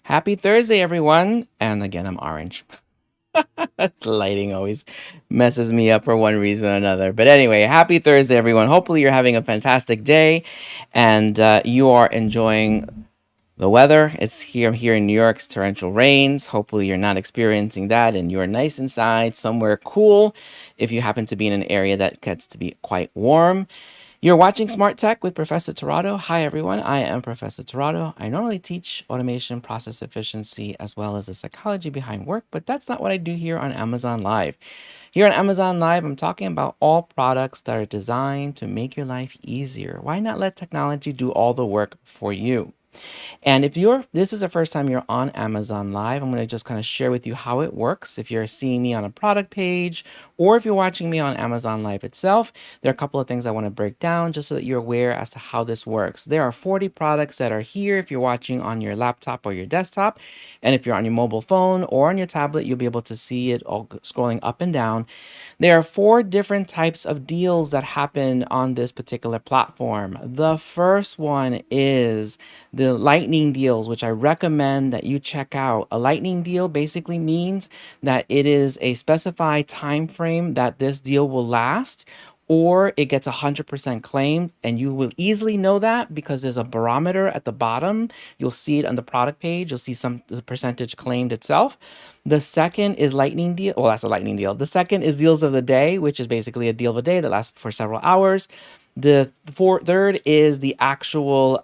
Happy Thursday, everyone. And again, I'm orange. Lighting always messes me up for one reason or another. But anyway, happy Thursday, everyone. Hopefully, you're having a fantastic day and you are enjoying the weather. It's here in New York, it's torrential rains. Hopefully, you're not experiencing that and you're nice inside somewhere cool if you happen to be in an area that gets to be quite warm. You're watching Smart Tech with Professor Torado. Hi, everyone. I am Professor Torado. I normally teach automation, process efficiency, as well as the psychology behind work, but that's not what I do here on Amazon Live. Here on Amazon Live, I'm talking about all products that are designed to make your life easier. Why not let technology do all the work for you? And if this is the first time you're on Amazon Live, I'm going to just kind of share with you how it works. If you're seeing me on a product page, or if you're watching me on Amazon Live itself, there are a couple of things I want to break down just so that you're aware as to how this works. There are 40 products that are here if you're watching on your laptop or your desktop. And if you're on your mobile phone or on your tablet, you'll be able to see it all scrolling up and down. There are four different types of deals that happen on this particular platform. The first one is the lightning deals, which I recommend that you check out. A lightning deal basically means that it is a specified time frame that this deal will last, or it gets 100% claimed, and you will easily know that because there's a barometer at the bottom. You'll see it on the product page. You'll see the percentage claimed itself. The second is lightning deal. Well, that's a lightning deal. The second is deals of the day, which is basically a deal of the day that lasts for several hours. The third is the actual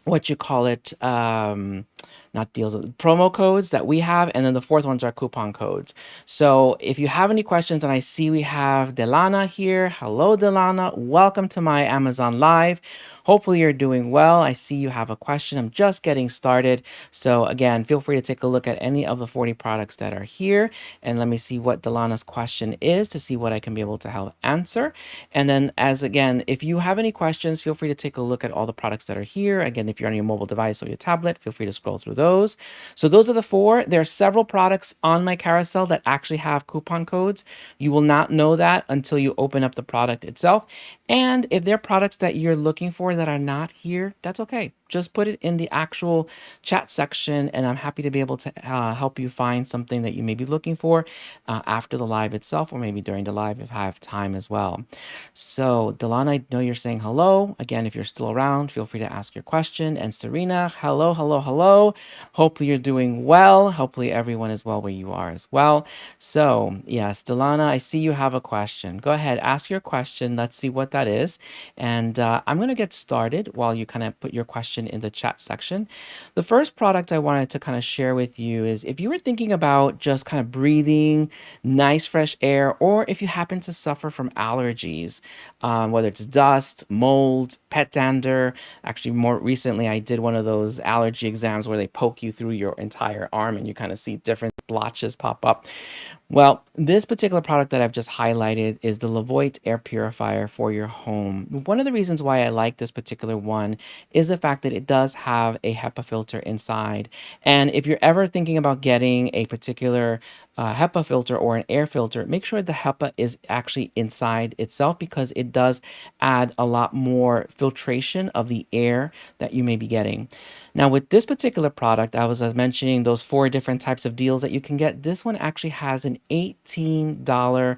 what you call it, not deals, promo codes that we have, and then the fourth ones are coupon codes. So if you have any questions, and I see we have Delana here. Hello, Delana. Welcome to my Amazon Live. Hopefully you're doing well. I see you have a question. I'm just getting started. So again, feel free to take a look at any of the 40 products that are here. And let me see what Delana's question is to see what I can be able to help answer. And then again, if you have any questions, feel free to take a look at all the products that are here. Again, if you're on your mobile device or your tablet, feel free to scroll through those. So those are the four. There are several products on my carousel that actually have coupon codes. You will not know that until you open up the product itself. And if there are products that you're looking for that are not here, that's okay. Just put it in the actual chat section, and I'm happy to be able to help you find something that you may be looking for after the live itself, or maybe during the live if I have time as well. So, Delana, I know you're saying hello. Again, if you're still around, feel free to ask your question. And Serena, hello, hello, hello. Hopefully you're doing well. Hopefully everyone is well where you are as well. So, yes, Delana, I see you have a question. Go ahead, ask your question. Let's see what that is. And I'm going to get started while you kind of put your question in the chat section. The first product I wanted to kind of share with you is if you were thinking about just kind of breathing nice fresh air, or if you happen to suffer from allergies, whether it's dust, mold, pet dander. Actually, more recently, I did one of those allergy exams where they poke you through your entire arm and you kind of see different blotches pop up. Well, this particular product that I've just highlighted is the Levoit air purifier for your home. One of the reasons why I like this particular one is the fact that it does have a HEPA filter inside. And if you're ever thinking about getting a particular HEPA filter or an air filter, make sure the HEPA is actually inside itself because it does add a lot more filtration of the air that you may be getting. Now, with this particular product, I was mentioning those four different types of deals that you can get. This one actually has an $18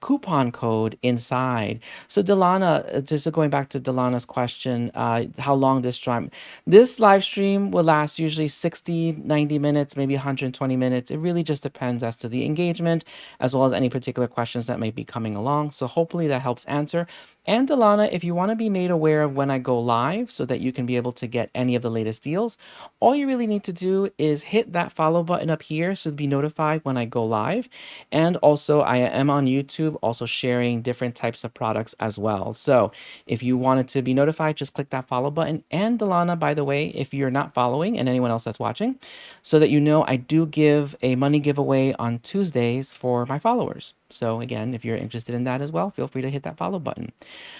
coupon code inside. So Delana, just going back to Delana's question, how long this live stream will last usually 60, 90 minutes, maybe 120 minutes. It really just depends as to the engagement, as well as any particular questions that may be coming along. So hopefully that helps answer. And Delana, if you want to be made aware of when I go live so that you can be able to get any of the latest deals, all you really need to do is hit that follow button up here so to be notified when I go live. And also I am on YouTube also sharing different types of products as well. So if you wanted to be notified, just click that follow button. And Delana, by the way, if you're not following and anyone else that's watching, so that you know I do give a money giveaway on Tuesdays for my followers. So again, if you're interested in that as well, feel free to hit that follow button.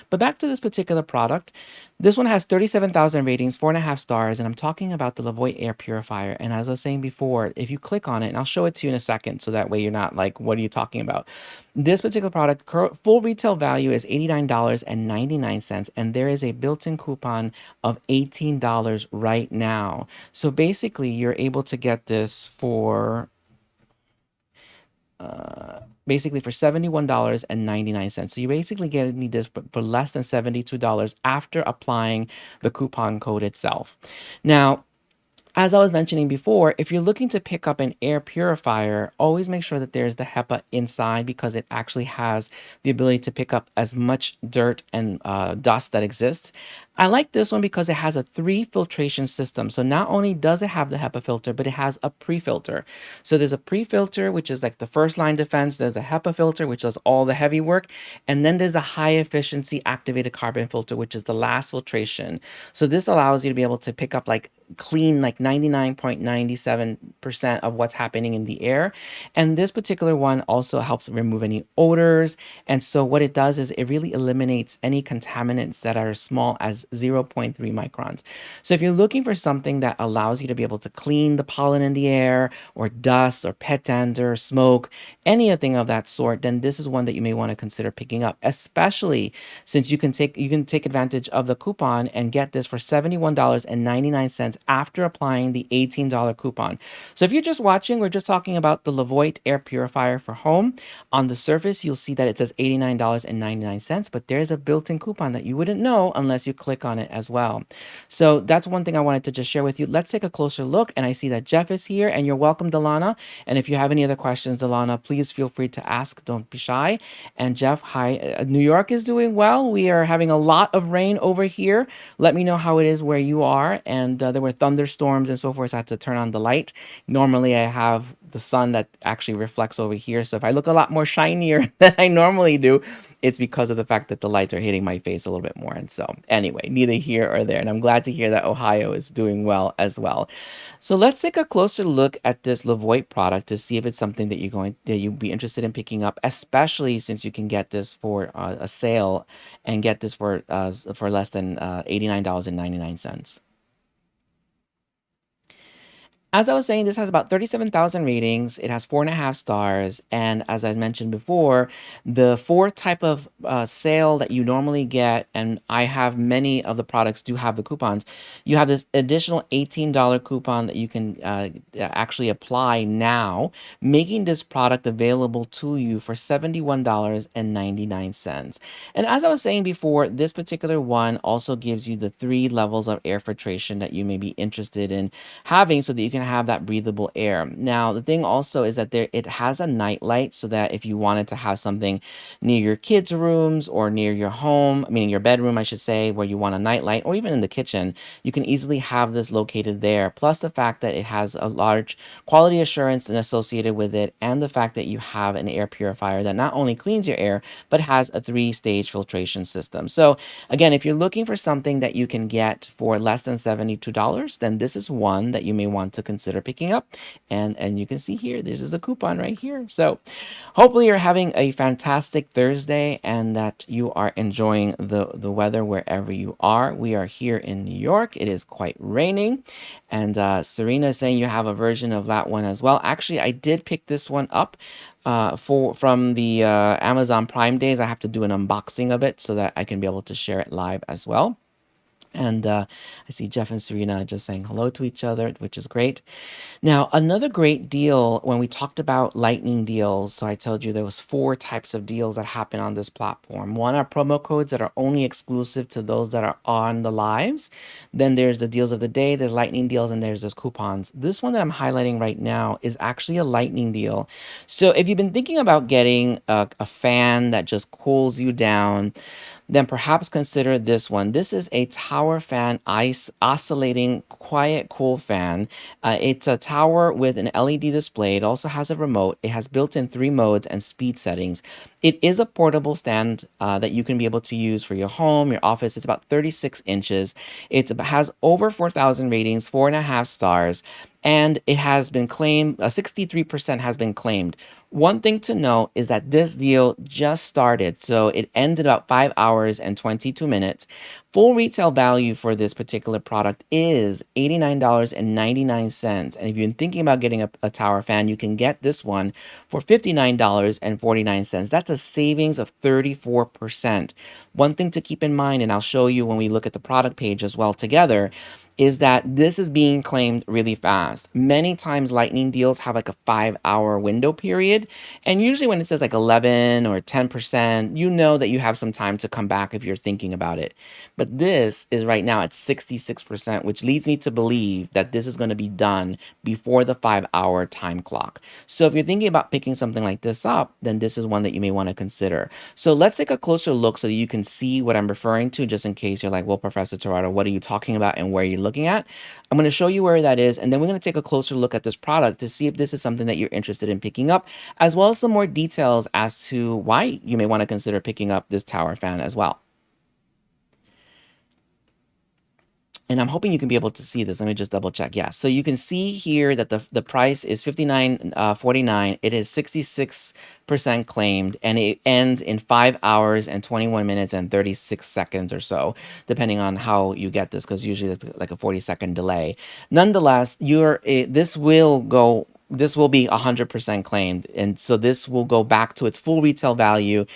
But back to this particular product, this one has 37,000 ratings, 4.5 stars, and I'm talking about the Levoit air purifier. And as I was saying before, if you click on it, and I'll show it to you in a second, so that way you're not like, what are you talking about? This particular product, full retail value is $89.99, and there is a built-in coupon of $18 right now. So basically, you're able to get this for basically for $71.99. So you basically getting this for less than $72 after applying the coupon code itself. Now, as I was mentioning before, if you're looking to pick up an air purifier, always make sure that there's the HEPA inside, because it actually has the ability to pick up as much dirt and dust that exists. I like this one because it has a 3 filtration system. So not only does it have the HEPA filter, but it has a pre-filter. So there's a pre-filter, which is like the first line defense. There's a HEPA filter, which does all the heavy work. And then there's a high efficiency activated carbon filter, which is the last filtration. So this allows you to be able to pick up like clean like 99.97% of what's happening in the air. And this particular one also helps remove any odors. And so what it does is it really eliminates any contaminants that are as small as 0.3 microns. So if you're looking for something that allows you to be able to clean the pollen in the air, or dust, or pet dander, smoke, anything of that sort, then this is one that you may want to consider picking up, especially since you can take advantage of the coupon and get this for $71.99 after applying the $18 coupon. So if you're just watching, we're just talking about the Levoit air purifier for home. On the surface, you'll see that it says $89.99, but there's a built-in coupon that you wouldn't know unless you click on it as well. So that's one thing I wanted to just share with you. Let's take a closer look. And I see that Jeff is here, and you're welcome, Delana. And if you have any other questions, Delana, please feel free to ask. Don't be shy. And Jeff, hi. New York is doing well. We are having a lot of rain over here. Let me know how it is where you are. And there were thunderstorms and so forth, so I had to turn on the light. Normally, I have the sun that actually reflects over here. So if I look a lot more shinier than I normally do, it's because of the fact that the lights are hitting my face a little bit more. And so anyway, neither here or there. And I'm glad to hear that Ohio is doing well as well. So let's take a closer look at this Levoit product to see if it's something that you'd be interested in picking up, especially since you can get this for a sale and get this for less than $89.99. As I was saying, this has about 37,000 ratings. It has 4.5 stars. And as I mentioned before, the 4 type of sale that you normally get, and I have many of the products do have the coupons, you have this additional $18 coupon that you can actually apply now, making this product available to you for $71.99. And as I was saying before, this particular one also gives you the 3 levels of air filtration that you may be interested in having, so that you can have that breathable air. Now, the thing also is that it has a night light, so that if you wanted to have something near your kids' rooms or near your home, I mean your bedroom, I should say, where you want a night light, or even in the kitchen, you can easily have this located there. Plus the fact that it has a large quality assurance associated with it, and the fact that you have an air purifier that not only cleans your air, but has a 3-stage filtration system. So again, if you're looking for something that you can get for less than $72, then this is one that you may want to consider picking up. And you can see here, this is a coupon right here. So hopefully you're having a fantastic Thursday, and that you are enjoying the weather wherever you are. We are here in New York. It is quite raining. And Serena is saying you have a version of that one as well. Actually, I did pick this one up from the Amazon Prime days. I have to do an unboxing of it so that I can be able to share it live as well. And I see Jeff and Serena just saying hello to each other, which is great. Now, another great deal when we talked about lightning deals. So I told you there was 4 types of deals that happen on this platform. One are promo codes that are only exclusive to those that are on the lives. Then there's the deals of the day, there's lightning deals, and there's those coupons. This one that I'm highlighting right now is actually a lightning deal. So if you've been thinking about getting a fan that just cools you down, then perhaps consider this one. This is a tower fan oscillating quiet cool fan. It's a tower with an LED display. It also has a remote. It has built-in 3 modes and speed settings. It is a portable stand that you can be able to use for your home, your office. It's about 36 inches. It has over 4,000 ratings, 4.5 stars. And it has been claimed, 63% has been claimed. One thing to note is that this deal just started, so it ended about 5 hours and 22 minutes. Full retail value for this particular product is $89.99. And if you're thinking about getting a tower fan, you can get this one for $59.49. That's a savings of 34%. One thing to keep in mind, and I'll show you when we look at the product page as well together, is that this is being claimed really fast. Many times lightning deals have like a 5-hour window period. And usually when it says like 11 or 10%, you know that you have some time to come back if you're thinking about it. But this is right now at 66%, which leads me to believe that this is going to be done before the 5-hour time clock. So if you're thinking about picking something like this up, then this is one that you may want to consider. So let's take a closer look so that you can see what I'm referring to, just in case you're like, well, Professor Torado, what are you talking about and where are you looking at? I'm going to show you where that is, and then we're going to take a closer look at this product to see if this is something that you're interested in picking up, as well as some more details as to why you may want to consider picking up this tower fan as well. And I'm hoping you can be able to see this. Let me just double check. Yeah. So you can see here that the price is $59.49. It is 66% claimed, and it ends in 5 hours and 21 minutes and 36 seconds or so, depending on how you get this, because usually it's like a 40-second delay. Nonetheless, this will be 100% claimed, and so this will go back to its full retail value,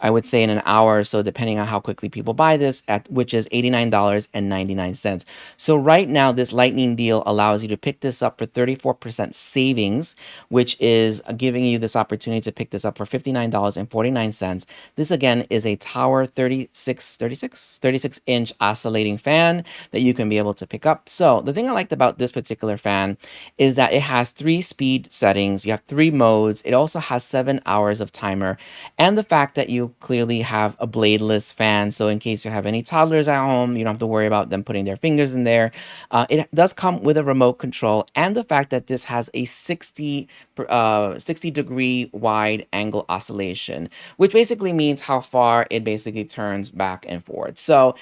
I would say, in an hour or so, depending on how quickly people buy this, which is $89.99. So right now, this lightning deal allows you to pick this up for 34% savings, which is giving you this opportunity to pick this up for $59.49. This again is a Tower 36-inch oscillating fan that you can be able to pick up. So the thing I liked about this particular fan is that it has 3 speed settings. You have 3 modes. It also has 7 hours of timer, and the fact that you clearly have a bladeless fan. So in case you have any toddlers at home, you don't have to worry about them putting their fingers in there. It does come with a remote control, and the fact that this has a 60-degree wide angle oscillation, which basically means how far it basically turns back and forth. So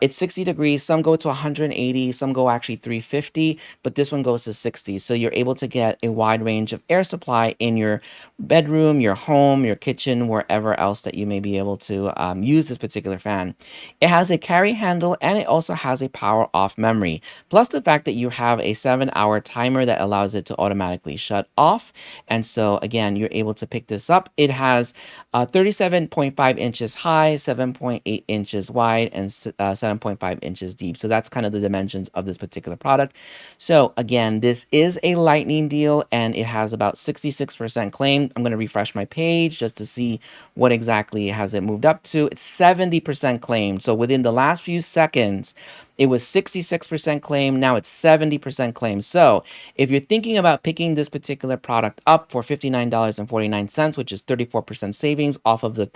it's 60 degrees. Some go to 180, some go actually 350, but this one goes to 60. So you're able to get a wide range of air supply in your bedroom, your home, your kitchen, wherever else that you may be able to use this particular fan. It has a carry handle, and it also has a power off memory, plus the fact that you have a 7-hour timer that allows it to automatically shut off. And so again, you're able to pick this up. It has 37.5 inches high, 7.8 inches wide, and 7.5 inches deep. So that's kind of the dimensions of this particular product. So again, this is a lightning deal, and it has about 66% claimed. I'm going to refresh my page just to see what exactly has it moved up to. It's 70% claimed. So within the last few seconds, it was 66% claimed. Now it's 70% claimed. So if you're thinking about picking this particular product up for $59.49, which is 34% savings off of the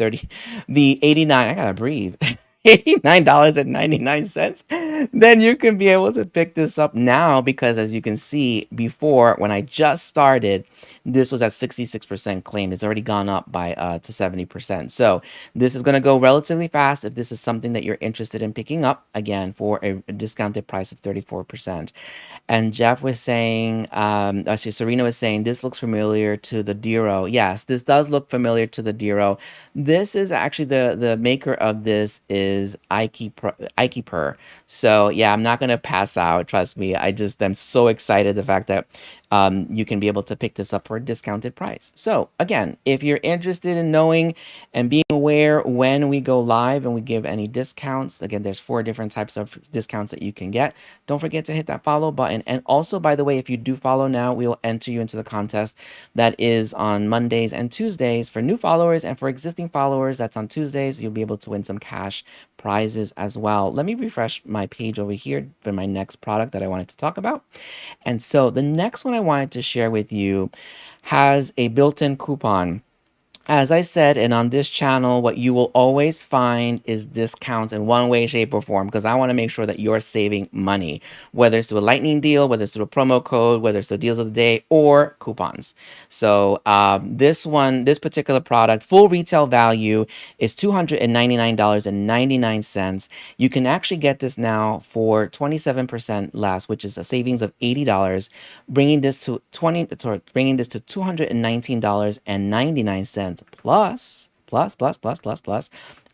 89, I gotta breathe. $89.99, then you can be able to pick this up now, because as you can see before, when I just started, this was at 66% claimed. It's already gone up by to 70%. So this is going to go relatively fast if this is something that you're interested in picking up, again, for a discounted price of 34%. And Jeff was saying, actually, Serena was saying, this looks familiar to the Diro. Yes, this does look familiar to the Diro. This is actually the maker of this is Ikeeper. So yeah, I'm not gonna pass out. Trust me. I'm so excited the fact that you can be able to pick this up for a discounted price. So again, if you're interested in knowing and being aware when we go live and we give any discounts, again, there's 4 different types of discounts that you can get. Don't forget to hit that follow button. And also, by the way, if you do follow now, we will enter you into the contest that is on Mondays and Tuesdays for new followers, and for existing followers, that's on Tuesdays. You'll be able to win some cash prizes as well. Let me refresh my page over here for my next product that I wanted to talk about. And so the next one I wanted to share with you has a built-in coupon. As I said, and on this channel, what you will always find is discounts in one way, shape, or form, because I want to make sure that you're saving money, whether it's through a lightning deal, whether it's through a promo code, whether it's the deals of the day, or coupons. So this particular product, full retail value is $299.99. You can actually get this now for 27% less, which is a savings of $80, bringing this to $219.99 plus.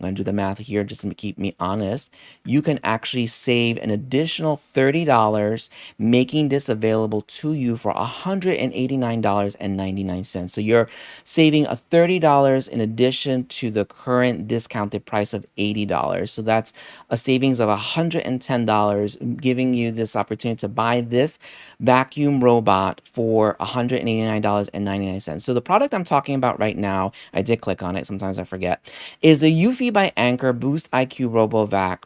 I'm going to do the math here just to keep me honest. You can actually save an additional $30, making this available to you for $189.99. So you're saving a $30 in addition to the current discounted price of $80. So that's a savings of $110, giving you this opportunity to buy this vacuum robot for $189.99. So the product I'm talking about right now, I did click on it, sometimes I forget, is the Eufy by Anker Boost IQ RoboVac.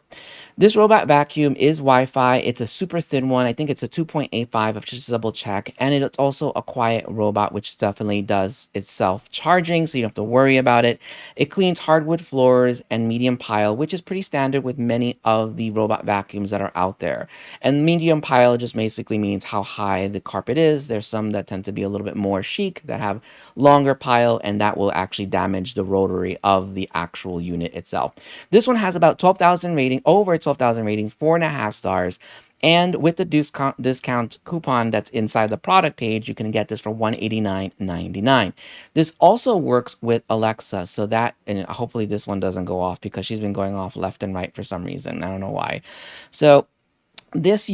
This robot vacuum is Wi-Fi. It's a super thin one. I think it's a 2.85. I've just double check. And it's also a quiet robot, which definitely does its self-charging, so you don't have to worry about it. It cleans hardwood floors and medium pile, which is pretty standard with many of the robot vacuums that are out there. And medium pile just basically means how high the carpet is. There's some that tend to be a little bit more chic that have longer pile, and that will actually damage the rotary of the actual unit itself. This one has about 12,000 rating, over 12,000 ratings, 4.5 stars. And with the discount coupon that's inside the product page, you can get this for $189.99. This also works with Alexa, so that, and hopefully this one doesn't go off because she's been going off left and right for some reason. I don't know why. So this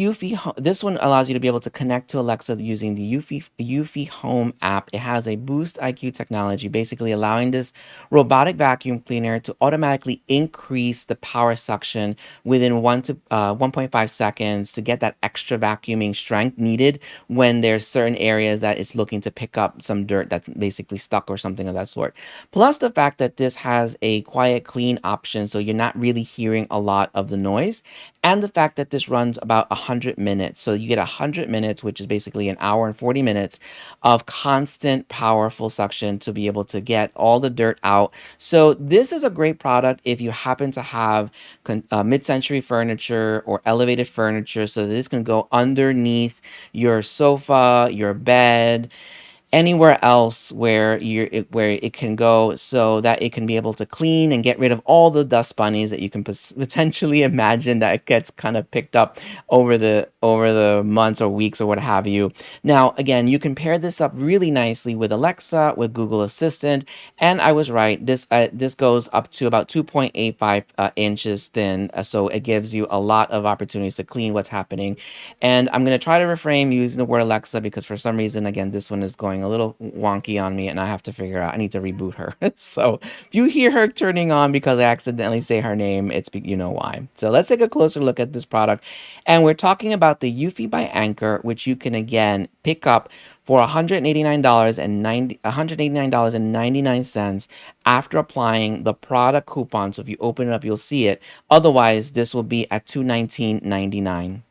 one allows you to be able to connect to Alexa using the Eufy Home app. It has a Boost IQ technology, basically allowing this robotic vacuum cleaner to automatically increase the power suction within 1.5 seconds to get that extra vacuuming strength needed when there's certain areas that it's looking to pick up some dirt that's basically stuck or something of that sort. Plus the fact that this has a quiet clean option, so you're not really hearing a lot of the noise, and the fact that this runs about 100 minutes. So you get 100 minutes, which is basically an hour and 40 minutes of constant powerful suction to be able to get all the dirt out. So this is a great product if you happen to have mid-century furniture or elevated furniture, so this can go underneath your sofa, your bed, anywhere else where where it can go, so that it can be able to clean and get rid of all the dust bunnies that you can potentially imagine that gets kind of picked up over the months or weeks or what have you. Now, again, you can pair this up really nicely with Alexa, with Google Assistant, and I was right. This goes up to about 2.85 inches thin, so it gives you a lot of opportunities to clean what's happening. And I'm going to try to refrain using the word Alexa because for some reason, again, this one is going a little wonky on me and I have to figure out, I need to reboot her. So if you hear her turning on because I accidentally say her name, you know why. So let's take a closer look at this product. And we're talking about the Eufy by Anker, which you can again pick up for $189.99 after applying the product coupon. So if you open it up, you'll see it. Otherwise, this will be at $219.99.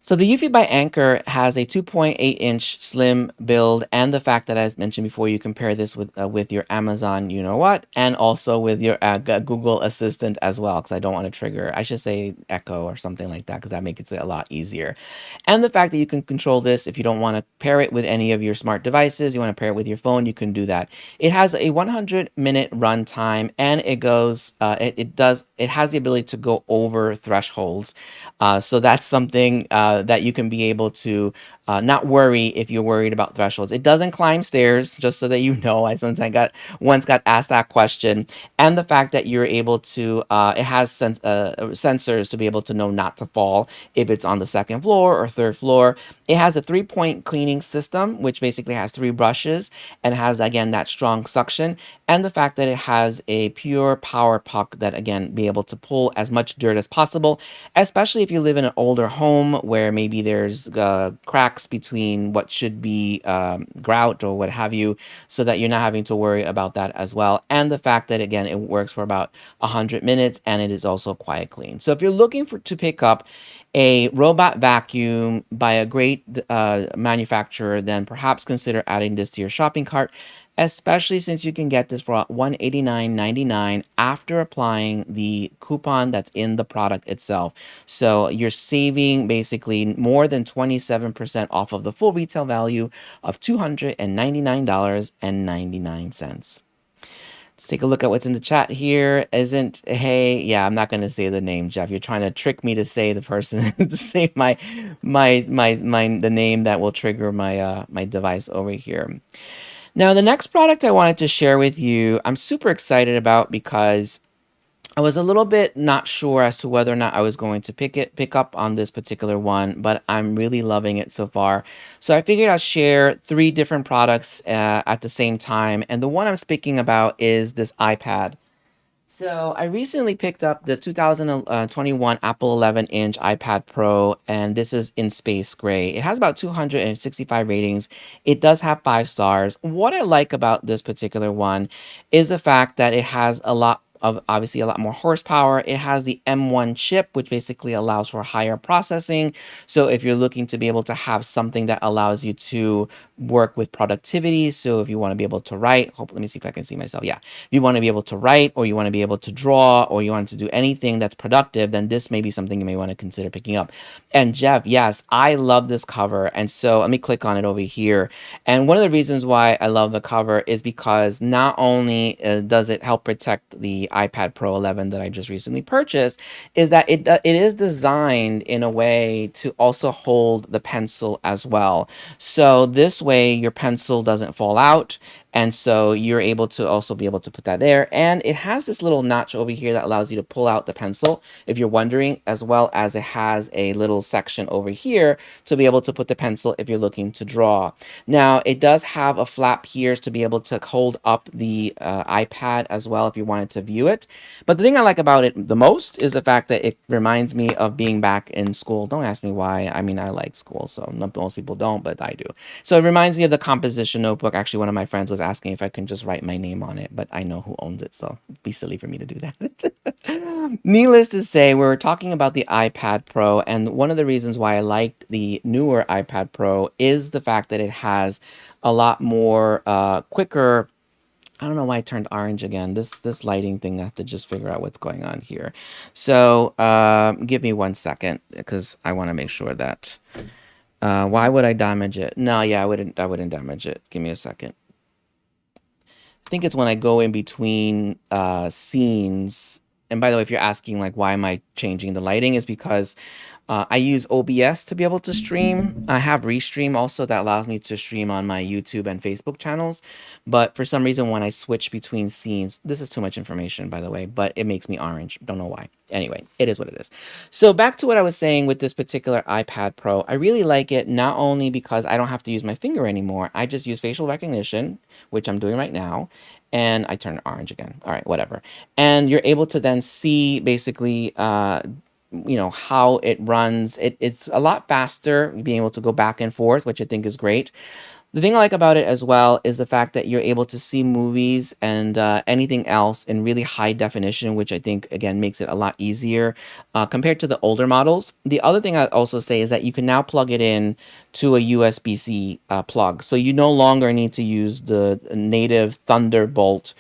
So the Eufy by Anker has a 2.8-inch slim build, and the fact that, as mentioned before, you compare this with your Amazon, you know what, and also with your Google Assistant as well, because I don't want to trigger, I should say Echo or something like that, because that makes it a lot easier. And the fact that you can control this, if you don't want to pair it with any of your smart devices, you want to pair it with your phone, you can do that. It has a 100-minute run time, and it has the ability to go over thresholds. So that's something that you can be able to not worry if you're worried about thresholds. It doesn't climb stairs, just so that you know. I sometimes once got asked that question. And the fact that you're able to, it has sensors to be able to know not to fall if it's on the second floor or third floor. It has a 3-point cleaning system, which basically has 3 brushes and has, again, that strong suction. And the fact that it has a pure power puck that, again, be able to pull as much dirt as possible, especially if you live in an older home where maybe there's cracks cracks between what should be grout or what have you, so that you're not having to worry about that as well. And the fact that, again, it works for about 100 minutes, and it is also quiet clean. So if you're looking to pick up a robot vacuum by a great manufacturer, then perhaps consider adding this to your shopping cart, especially since you can get this for $189.99 after applying the coupon that's in the product itself. So you're saving basically more than 27% off of the full retail value of $299.99. Let's take a look at what's in the chat here. Yeah, I'm not going to say the name, Jeff. You're trying to trick me to say the person, to say the name that will trigger my device over here. Now, the next product I wanted to share with you, I'm super excited about because I was a little bit not sure as to whether or not I was going to pick up on this particular one, but I'm really loving it so far. So I figured I'll share 3 different products at the same time. And the one I'm speaking about is this iPad. So I recently picked up the 2021 Apple 11-inch iPad Pro, and this is in space gray. It has about 265 ratings. It does have 5 stars. What I like about this particular one is the fact that it has obviously a lot more horsepower. It has the M1 chip, which basically allows for higher processing. So if you're looking to be able to have something that allows you to work with productivity, so if you want to be able to write, let me see if I can see myself. Yeah. If you want to be able to write, or you want to be able to draw, or you want to do anything that's productive, then this may be something you may want to consider picking up. And Jeff, yes, I love this cover. And so let me click on it over here. And one of the reasons why I love the cover is because not only does it help protect the iPad Pro 11 that I just recently purchased, is that it is designed in a way to also hold the pencil as well. So this way your pencil doesn't fall out, and so you're able to also be able to put that there. And it has this little notch over here that allows you to pull out the pencil, if you're wondering, as well as it has a little section over here to be able to put the pencil if you're looking to draw. Now, it does have a flap here to be able to hold up the iPad as well if you wanted to view it. But the thing I like about it the most is the fact that it reminds me of being back in school. Don't ask me why. I mean, I like school, so most people don't, but I do. So it reminds me of the composition notebook. Actually, one of my friends was asking if I can just write my name on it, but I know who owns it, so it'd be silly for me to do that. Needless to say, we're talking about the iPad Pro, and one of the reasons why I liked the newer iPad Pro is the fact that it has a lot more quicker. I don't know why I turned orange again. This lighting thing, I have to just figure out what's going on here. So give me 1 second, because I want to make sure that. Why would I damage it? No, yeah, I wouldn't damage it. Give me a second. I think it's when I go in between scenes. And by the way, if you're asking like why am I changing the lighting, is because I use OBS to be able to stream. I have Restream also that allows me to stream on my YouTube and Facebook channels. But for some reason, when I switch between scenes, this is too much information, by the way, but it makes me orange. Don't know why. Anyway, it is what it is. So back to what I was saying with this particular iPad Pro. I really like it, not only because I don't have to use my finger anymore. I just use facial recognition, which I'm doing right now. And I turn orange again. All right, whatever. And you're able to then see basically how it runs. It's a lot faster being able to go back and forth, which I think is great. The thing I like about it as well is the fact that you're able to see movies and anything else in really high definition, which I think, again, makes it a lot easier compared to the older models. The other thing I also say is that you can now plug it in to a USB-C plug. So you no longer need to use the native Thunderbolt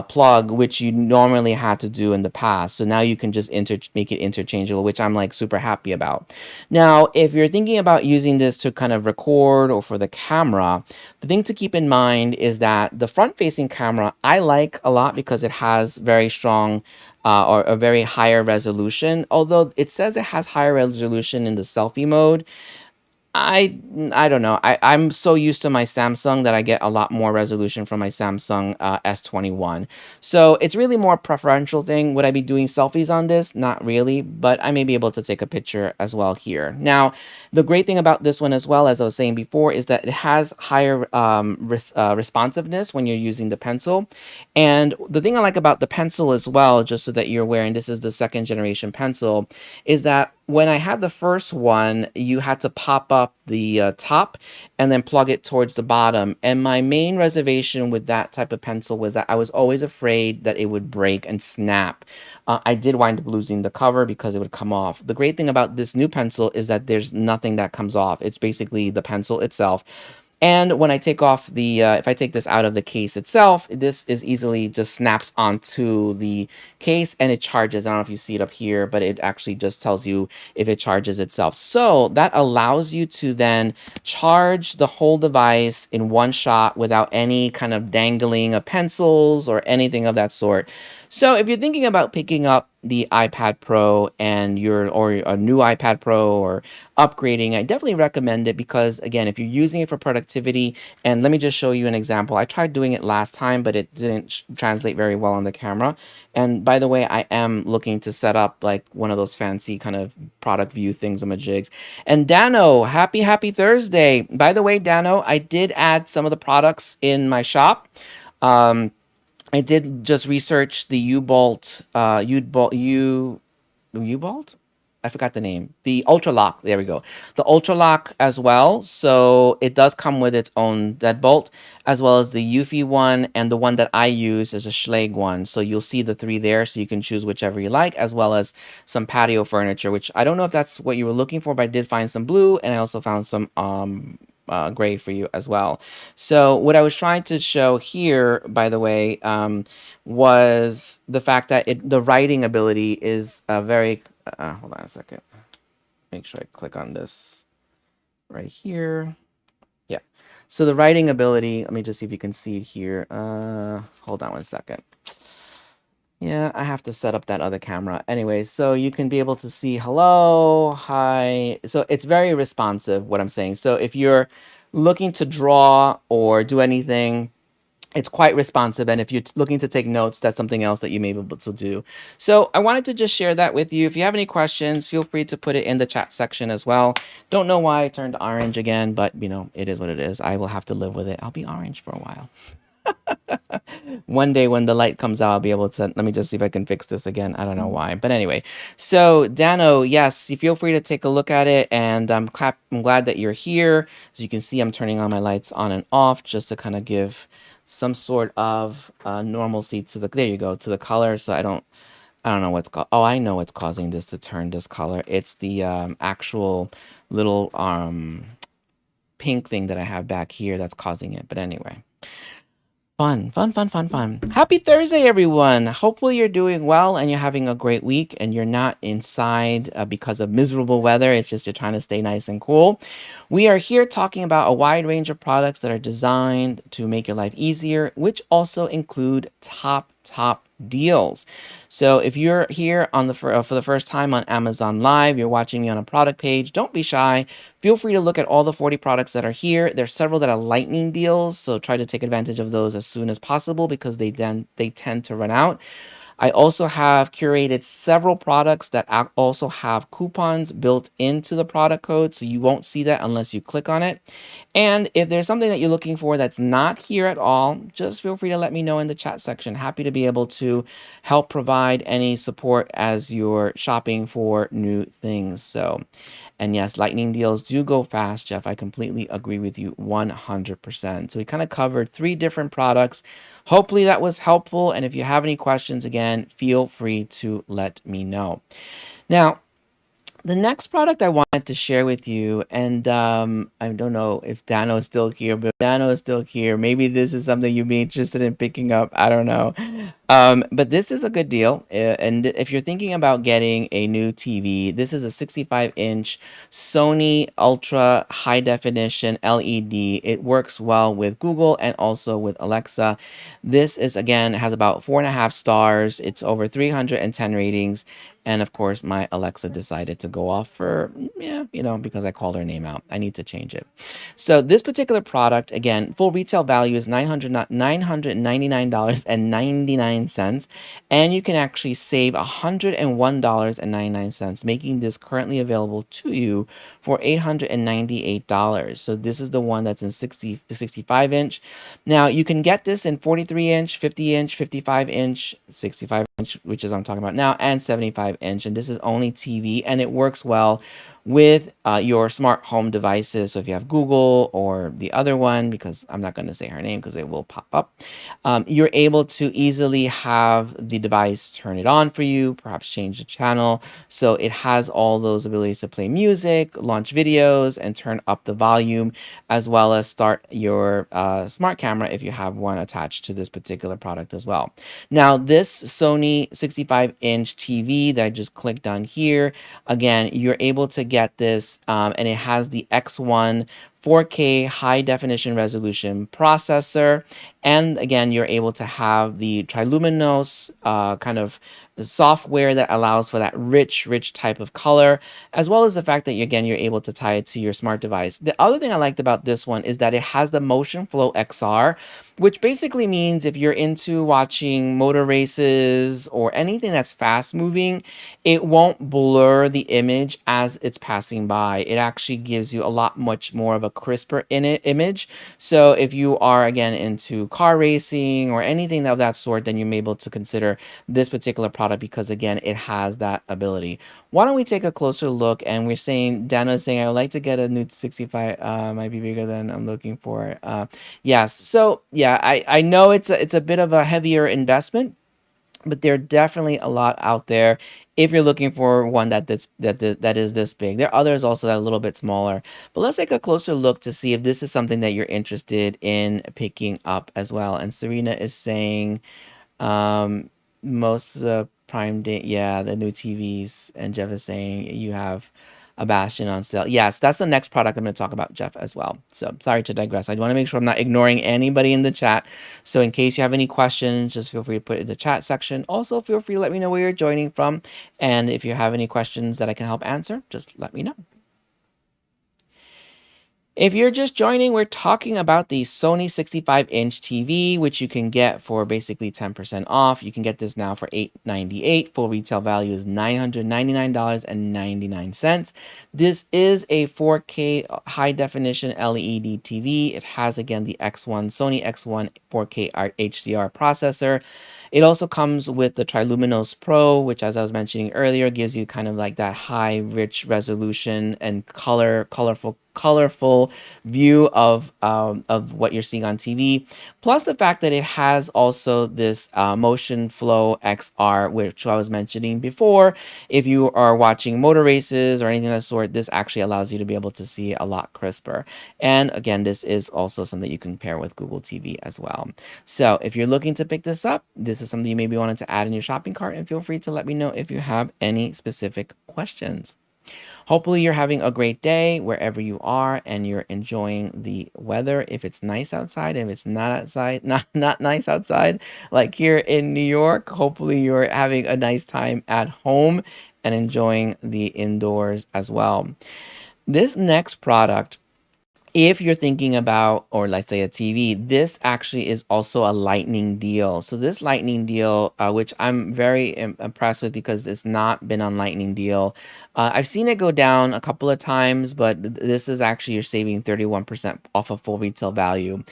plug, which you normally had to do in the past. So now you can just make it interchangeable, which I'm like super happy about. Now, if you're thinking about using this to kind of record or for the camera, the thing to keep in mind is that the front-facing camera I like a lot because it has very strong or a very higher resolution. Although it says it has higher resolution in the selfie mode, I don't know. I'm so used to my Samsung that I get a lot more resolution from my Samsung S21. So it's really more a preferential thing. Would I be doing selfies on this? Not really, but I may be able to take a picture as well here. Now, the great thing about this one as well, as I was saying before, is that it has higher responsiveness when you're using the pencil. And the thing I like about the pencil as well, just so that you're aware, and this is the 2nd generation pencil, is that when I had the first one, you had to pop up the top and then plug it towards the bottom. And my main reservation with that type of pencil was that I was always afraid that it would break and snap. I did wind up losing the cover because it would come off. The great thing about this new pencil is that there's nothing that comes off. It's basically the pencil itself. And when I take off the, if I take this out of the case itself, this is easily just snaps onto the case and it charges. I don't know if you see it up here, but it actually just tells you if it charges itself. So that allows you to then charge the whole device in one shot without any kind of dangling of pencils or anything of that sort. So if you're thinking about picking up the iPad Pro and or a new iPad Pro or upgrading, I definitely recommend it because again, if you're using it for productivity, and let me just show you an example. I tried doing it last time, but it didn't translate very well on the camera. And by the way, I am looking to set up like one of those fancy kind of product view things, jigs. And Dano, happy Thursday. By the way, Dano, I did add some of the products in my shop. I did just research the U-Bolt, U-Bolt? I forgot the name. The Ultra Lock. There we go. The Ultra Lock as well. So it does come with its own deadbolt, as well as the Eufy one, and the one that I use is a Schlage one. So you'll see the three there, so you can choose whichever you like, as well as some patio furniture, which I don't know if that's what you were looking for, but I did find some blue, and I also found some gray for you as well. So what I was trying to show here, by the way, was the fact that the writing ability is very. Hold on a second. Make sure I click on this right here. Yeah. So the writing ability. Let me just see if you can see it here. Hold on one second. Yeah, I have to set up that other camera. Anyway, so you can be able to see hello, hi. So it's very responsive, what I'm saying. So if you're looking to draw or do anything, it's quite responsive. And if you're looking to take notes, that's something else that you may be able to do. So I wanted to just share that with you. If you have any questions, feel free to put it in the chat section as well. Don't know why I turned orange again, but you know, it is what it is. I will have to live with it. I'll be orange for a while. One day when the light comes out, I'll be able to, let me just see if I can fix this again. I don't know why, but anyway. So Dano, yes, you feel free to take a look at it, and I'm glad that you're here. As you can see, I'm turning on my lights on and off just to kind of give some sort of normalcy to the, there you go, to the color. So I don't know what's oh, I know what's causing this to turn this color. It's the actual little pink thing that I have back here that's causing it. But anyway. Fun. Happy Thursday, everyone. Hopefully you're doing well and you're having a great week and you're not inside because of miserable weather. It's just you're trying to stay nice and cool. We are here talking about a wide range of products that are designed to make your life easier, which also include top deals. So if you're here on for the first time on Amazon Live, you're watching me on a product page, don't be shy. Feel free to look at all the 40 products that are here. There's several that are lightning deals, so try to take advantage of those as soon as possible because they tend to run out. I also have curated several products that also have coupons built into the product code, so you won't see that unless you click on it. And if there's something that you're looking for that's not here at all, just feel free to let me know in the chat section. Happy to be able to help provide any support as you're shopping for new things. So, and yes, lightning deals do go fast, Jeff. I completely agree with you 100%. So we kind of covered 3 different products. Hopefully that was helpful. And if you have any questions, again, feel free to let me know. Now, the next product I wanted to share with you, and I don't know if Dano is still here, but Dano is still here. Maybe this is something you'd be interested in picking up. I don't know. But this is a good deal. And if you're thinking about getting a new TV, this is a 65-inch Sony Ultra High Definition LED. It works well with Google and also with Alexa. This is, again, has about 4.5 stars. It's over 310 ratings. And of course, my Alexa decided to go off for, yeah, you know, because I called her name out. I need to change it. So this particular product, again, full retail value is $999.99. $1,000,000.99, and you can actually save $101.99, making this currently available to you for $898. So this is the one that's in 65 inch. Now you can get this in 43 inch, 50 inch, 55 inch, 65 inch, which is I'm talking about now, and 75 inch. And this is only TV, and it works well with your smart home devices. So if you have Google or the other one, because I'm not going to say her name because it will pop up, you're able to easily have the device turn it on for you, perhaps change the channel. So it has all those abilities to play music, launch videos, and turn up the volume, as well as start your smart camera if you have one attached to this particular product as well. Now, this Sony 65-inch TV that I just clicked on here, again, you're able to get this, and it has the X1 4K high definition resolution processor. And again, you're able to have the Triluminos kind of software that allows for that rich type of color, as well as the fact that you're able to tie it to your smart device. The other thing I liked about this one is that it has the Motion Flow XR, which basically means if you're into watching motor races or anything that's fast moving, it won't blur the image as it's passing by. It actually gives you a lot much more of a crisper image. So if you are again into car racing or anything of that sort, then you're able to consider this particular product because again, it has that ability. Why don't we take a closer look? And we're saying, Dana is saying, I would like to get a new 65, might be bigger than I'm looking for. Yes. So yeah, I know it's a bit of a heavier investment, but there are definitely a lot out there if you're looking for one that is this big. There are others also that are a little bit smaller. But let's take a closer look to see if this is something that you're interested in picking up as well. And Serena is saying most of the Prime Day, yeah, the new TVs. And Jeff is saying you have a Bastion on sale. Yes, that's the next product I'm going to talk about, Jeff, as well. So sorry to digress. I want to make sure I'm not ignoring anybody in the chat. So in case you have any questions, just feel free to put it in the chat section. Also, feel free to let me know where you're joining from. And if you have any questions that I can help answer, just let me know. If you're just joining, we're talking about the Sony 65-inch TV, which you can get for basically 10% off. You can get this now for $898. Full retail value is $999.99. This is a 4K high definition LED TV. It has, again, the Sony X1 4K HDR processor. It also comes with the Triluminos Pro, which, as I was mentioning earlier, gives you kind of like that high, rich resolution and colorful view of what you're seeing on TV, plus the fact that it has also this Motion Flow XR, which I was mentioning before. If you are watching motor races or anything of that sort, this actually allows you to be able to see a lot crisper. And again, this is also something you can pair with Google TV as well. So if you're looking to pick this up, this is something you maybe wanted to add in your shopping cart, and feel free to let me know if you have any specific questions. Hopefully you're having a great day wherever you are and you're enjoying the weather. If it's nice outside, and if it's not outside, not nice outside, like here in New York, hopefully you're having a nice time at home and enjoying the indoors as well. This next product, if you're thinking about, or let's say a TV, this actually is also a lightning deal. So this lightning deal, which I'm very impressed with because it's not been on lightning deal. I've seen it go down a couple of times, but this is actually, you're saving 31% off of full retail value.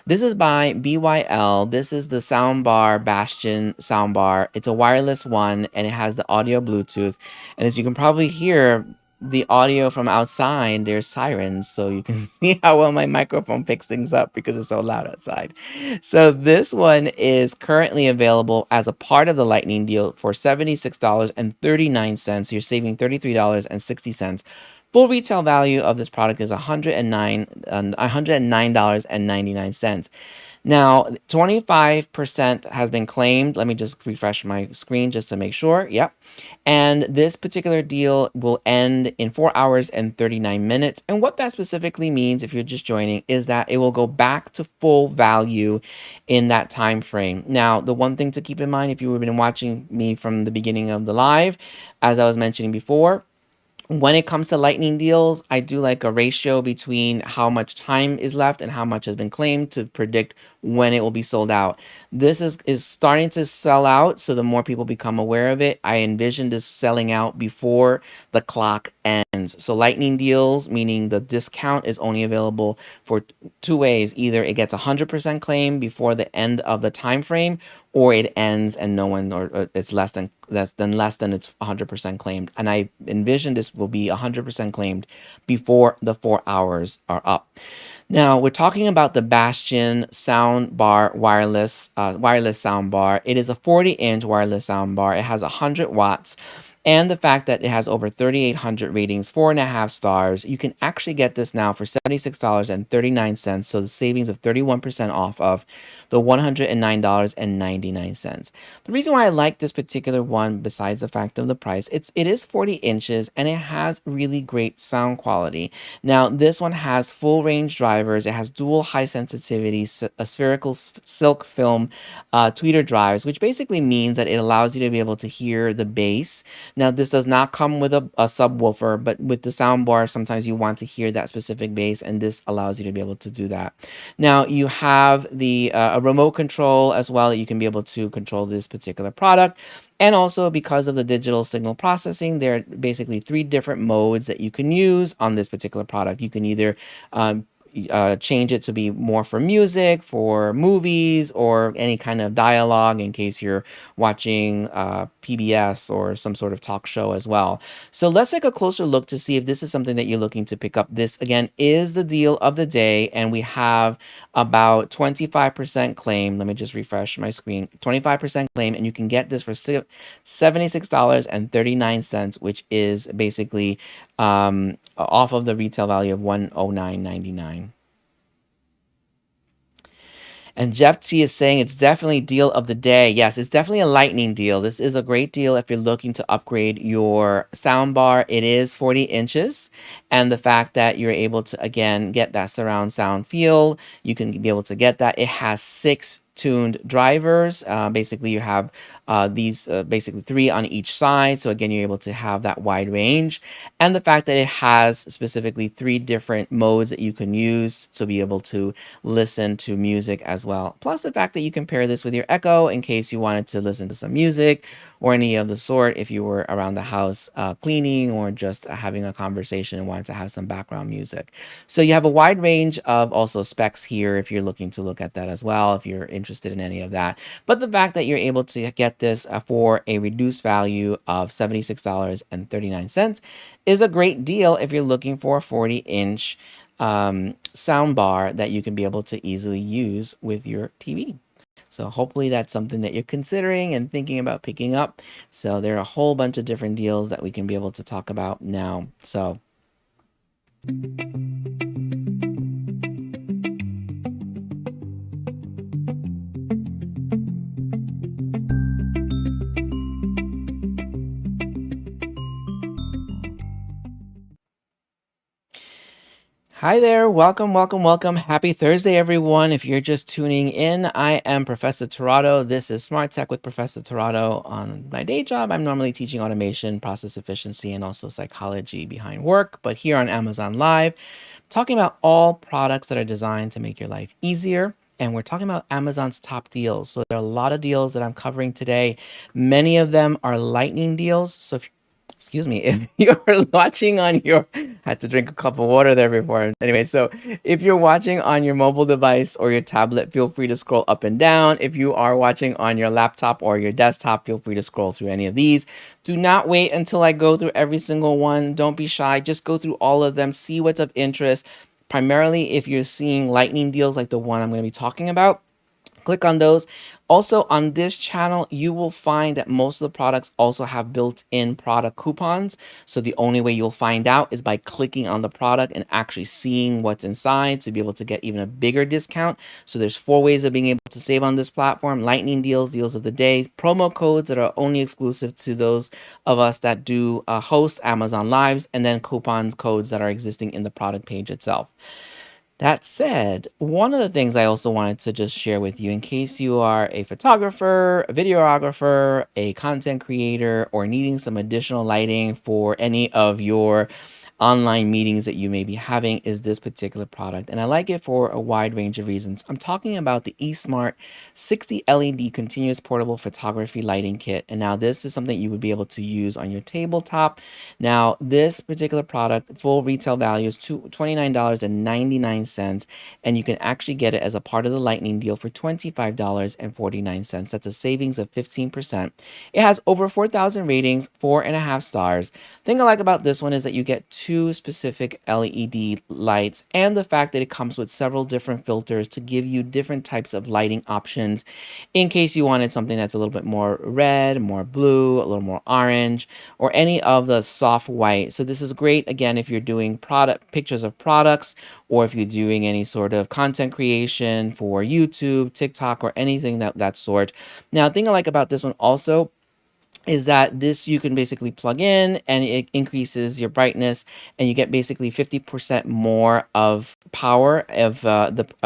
This is by BYL. This is the soundbar Bastion soundbar. It's a wireless one, and it has the audio Bluetooth. And as you can probably hear, the audio from outside, there's sirens, so you can see how well my microphone picks things up because it's so loud outside. So this one is currently available as a part of the lightning deal for $76.39. You're saving $33.60. Full retail value of this product is $109.99. Now, 25% has been claimed. Let me just refresh my screen just to make sure. Yep. And this particular deal will end in 4 hours and 39 minutes. And what that specifically means, if you're just joining, is that it will go back to full value in that time frame. Now, the one thing to keep in mind, if you've been watching me from the beginning of the live, as I was mentioning before, when it comes to lightning deals, I do like a ratio between how much time is left and how much has been claimed to predict when it will be sold out. This is starting to sell out, so the more people become aware of it, I envision this selling out before the clock ends. So lightning deals, meaning the discount is only available for two ways. Either it gets 100% claim before the end of the time frame, or it ends and no one, or it's less than it's 100% claimed. And I envision this will be 100% claimed before the 4 hours are up. Now we're talking about the Bastion soundbar wireless soundbar. It is a 40-inch wireless soundbar. It has 100 watts. And the fact that it has over 3,800 ratings, 4.5 stars. You can actually get this now for $76.39. So the savings of 31% off of the $109.99. The reason why I like this particular one, besides the fact of the price, it is 40 inches and it has really great sound quality. Now, this one has full range drivers. It has dual high sensitivity, a spherical silk film tweeter drives, which basically means that it allows you to be able to hear the bass. Now, this does not come with a subwoofer, but with the soundbar, sometimes you want to hear that specific bass, and this allows you to be able to do that. Now, you have the a remote control as well that you can be able to control this particular product. And also, because of the digital signal processing, there are basically 3 different modes that you can use on this particular product. You can either change it to be more for music, for movies, or any kind of dialogue in case you're watching PBS or some sort of talk show as well. So let's take a closer look to see if this is something that you're looking to pick up. This, again, is the deal of the day, and we have about 25% claim. Let me just refresh my screen. 25% claim, and you can get this for $76.39, which is basically off of the retail value of $109.99. And Jeff T is saying it's definitely deal of the day. Yes, it's definitely a lightning deal. This is a great deal if you're looking to upgrade your soundbar. It is 40 inches. And the fact that you're able to, again, get that surround sound feel, you can be able to get that. It has 6 tuned drivers. Basically, you have these basically 3 on each side. So again, you're able to have that wide range. And the fact that it has specifically 3 different modes that you can use to be able to listen to music as well. Plus the fact that you can pair this with your Echo in case you wanted to listen to some music or any of the sort if you were around the house cleaning or just having a conversation and wanted to have some background music. So you have a wide range of also specs here if you're looking to look at that as well, if you're interested in any of that. But the fact that you're able to get this for a reduced value of $76.39 is a great deal if you're looking for a 40-inch sound bar that you can be able to easily use with your TV. So hopefully that's something that you're considering and thinking about picking up. So there are a whole bunch of different deals that we can be able to talk about now. So hi there. Welcome, welcome, welcome. Happy Thursday, everyone. If you're just tuning in, I am Professor Tirado. This is Smart Tech with Professor Tirado. On my day job, I'm normally teaching automation, process efficiency, and also psychology behind work. But here on Amazon Live, talking about all products that are designed to make your life easier. And we're talking about Amazon's top deals. So there are a lot of deals that I'm covering today. Many of them are lightning deals. So excuse me, if you're watching on your, I had to drink a cup of water there before. Anyway, so if you're watching on your mobile device or your tablet, feel free to scroll up and down. If you are watching on your laptop or your desktop, feel free to scroll through any of these. Do not wait until I go through every single one. Don't be shy. Just go through all of them. See what's of interest. Primarily, if you're seeing lightning deals like the one I'm going to be talking about, click on those. Also on this channel, you will find that most of the products also have built-in product coupons. So the only way you'll find out is by clicking on the product and actually seeing what's inside to be able to get even a bigger discount. So there's 4 ways of being able to save on this platform: lightning deals, deals of the day, promo codes that are only exclusive to those of us that do host Amazon Lives, and then coupons, codes that are existing in the product page itself. That said, one of the things I also wanted to just share with you, in case you are a photographer, a videographer, a content creator, or needing some additional lighting for any of your online meetings that you may be having is this particular product. And I like it for a wide range of reasons. I'm talking about the eSmart 60 LED continuous portable photography lighting kit. And now this is something you would be able to use on your tabletop. Now, this particular product, full retail value is $29.99, and you can actually get it as a part of the lightning deal for $25.49. That's a savings of 15%. It has over 4,000 ratings, 4.5 stars. Thing I like about this one is that you get two specific LED lights, and the fact that it comes with several different filters to give you different types of lighting options in case you wanted something that's a little bit more red, more blue, a little more orange, or any of the soft white. So this is great, again, if you're doing product pictures of products, or if you're doing any sort of content creation for YouTube, TikTok, or anything that sort. Now, the thing I like about this one also is that this you can basically plug in and it increases your brightness, and you get basically 50% more of power of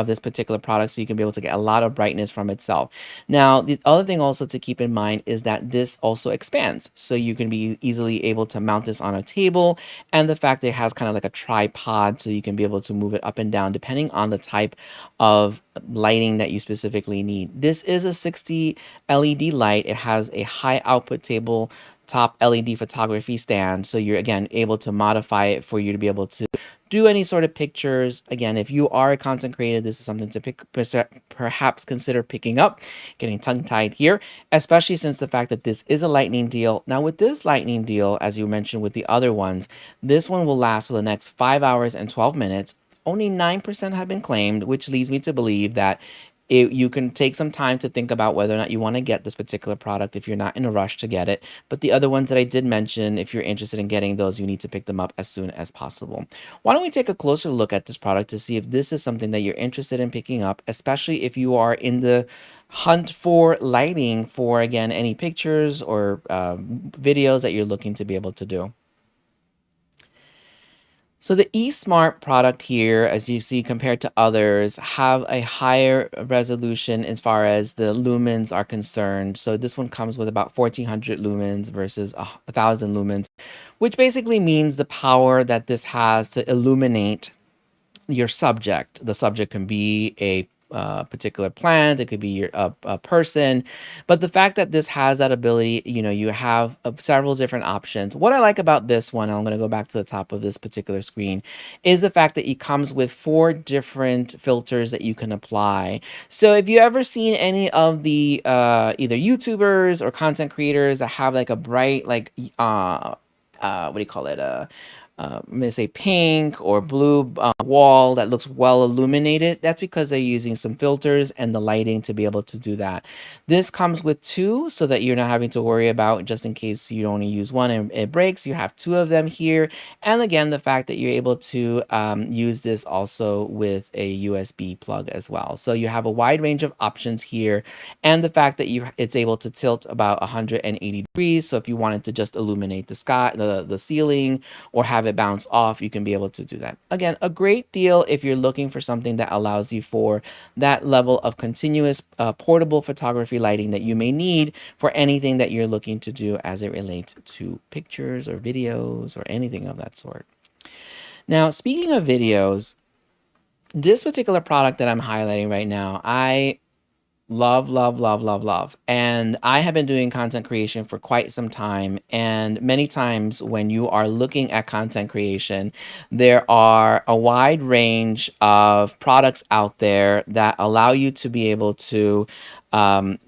this particular product, so you can be able to get a lot of brightness from itself. Now, the other thing also to keep in mind is that this also expands, so you can be easily able to mount this on a table, and the fact that it has kind of like a tripod, so you can be able to move it up and down depending on the type of lighting that you specifically need. This is a 60 LED light. It has a high output table top LED photography stand, so you're again able to modify it for you to be able to do any sort of pictures. Again, if you are a content creator, this is something to perhaps consider picking up. Getting tongue-tied here, especially since the fact that this is a lightning deal. Now, with this lightning deal, as you mentioned with the other ones, this one will last for the next 5 hours and 12 minutes. Only 9% have been claimed, which leads me to believe that you can take some time to think about whether or not you want to get this particular product if you're not in a rush to get it. But the other ones that I did mention, if you're interested in getting those, you need to pick them up as soon as possible. Why don't we take a closer look at this product to see if this is something that you're interested in picking up, especially if you are in the hunt for lighting for, again, any pictures or videos that you're looking to be able to do. So the eSmart product here, as you see, compared to others, have a higher resolution as far as the lumens are concerned. So this one comes with about 1,400 lumens versus 1,000 lumens, which basically means the power that this has to illuminate your subject. The subject can be a particular plant, it could be a person, but the fact that this has that ability, you have several different options. What I like about this one, I'm going to go back to the top of this particular screen, is the fact that it comes with 4 different filters that you can apply. So if you ever seen any of the either YouTubers or content creators that have like a bright, like what do you call it, I'm gonna say pink or blue wall that looks well illuminated, that's because they're using some filters and the lighting to be able to do that. This comes with 2, so that you're not having to worry about, just in case you only use one and it breaks, you have 2 of them here. And again, the fact that you're able to use this also with a USB plug as well. So you have a wide range of options here, and the fact that it's able to tilt about 180 degrees. So if you wanted to just illuminate the sky, the ceiling, or have it bounce off, you can be able to do that. Again, a great deal if you're looking for something that allows you for that level of continuous portable photography lighting that you may need for anything that you're looking to do as it relates to pictures or videos or anything of that sort. Now, speaking of videos, this particular product that I'm highlighting right now, I love, love, love, love, love. And I have been doing content creation for quite some time. And many times when you are looking at content creation, there are a wide range of products out there that allow you to be able to um,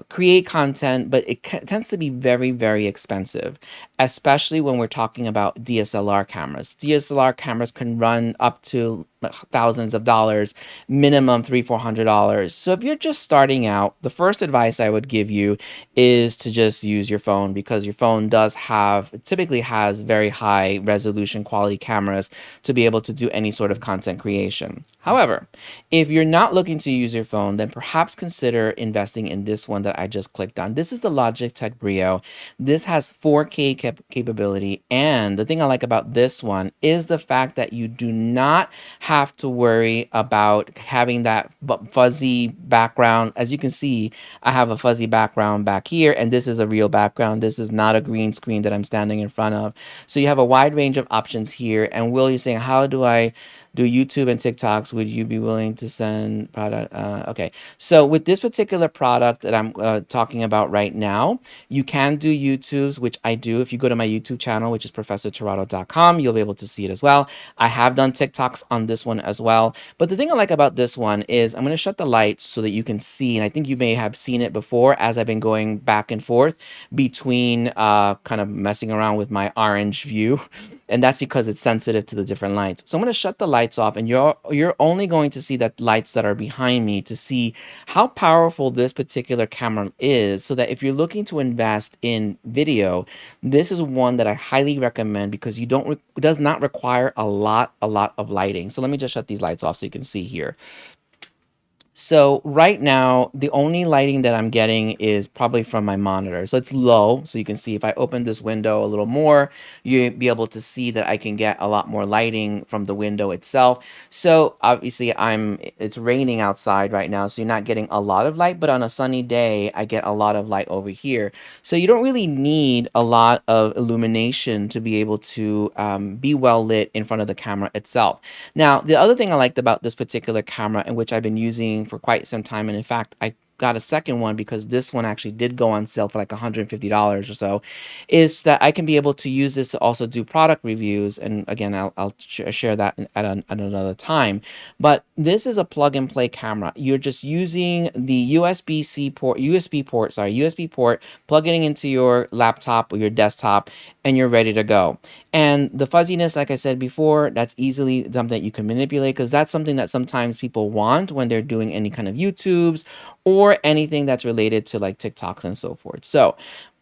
create content, but it tends to be very, very expensive, especially when we're talking about DSLR cameras. DSLR cameras can run up to thousands of dollars, minimum $300-400. So if you're just starting out, the first advice I would give you is to just use your phone, because your phone typically has very high resolution quality cameras to be able to do any sort of content creation. However, if you're not looking to use your phone, then perhaps consider consider investing in this one that I just clicked on. This is the Logitech Brio. This has 4K capability. And the thing I like about this one is the fact that you do not have to worry about having that fuzzy background. As you can see, I have a fuzzy background back here, and this is a real background. This is not a green screen that I'm standing in front of. So you have a wide range of options here. And Will, you're saying, how do I do YouTube and TikToks? Would you be willing to send product? Okay. So with this particular product that I'm talking about right now, you can do YouTubes, which I do. If you go to my YouTube channel, which is professortorado.com, you'll be able to see it as well. I have done TikToks on this one as well. But the thing I like about this one is I'm going to shut the lights so that you can see. And I think you may have seen it before as I've been going back and forth between kind of messing around with my orange view. And that's because it's sensitive to the different lights. So I'm going to shut the lights off, and you're only going to see the lights that are behind me to see how powerful this particular camera is, so that if you're looking to invest in video, this is one that I highly recommend because it does not require a lot of lighting. So let me just shut these lights off so you can see here. So right now, the only lighting that I'm getting is probably from my monitor. So it's low. So you can see if I open this window a little more, you'll be able to see that I can get a lot more lighting from the window itself. So obviously it's raining outside right now, so you're not getting a lot of light, but on a sunny day, I get a lot of light over here. So you don't really need a lot of illumination to be able to be well lit in front of the camera itself. Now, the other thing I liked about this particular camera, and which I've been using for quite some time, and in fact, I got a second one because this one actually did go on sale for like $150 or so, is that I can be able to use this to also do product reviews. And again, I'll share that at another time. But this is a plug and play camera. You're just using the USB port, plugging it into your laptop or your desktop, and you're ready to go. And the fuzziness, like I said before, that's easily something that you can manipulate, because that's something that sometimes people want when they're doing any kind of YouTubes or anything that's related to like TikToks and so forth. So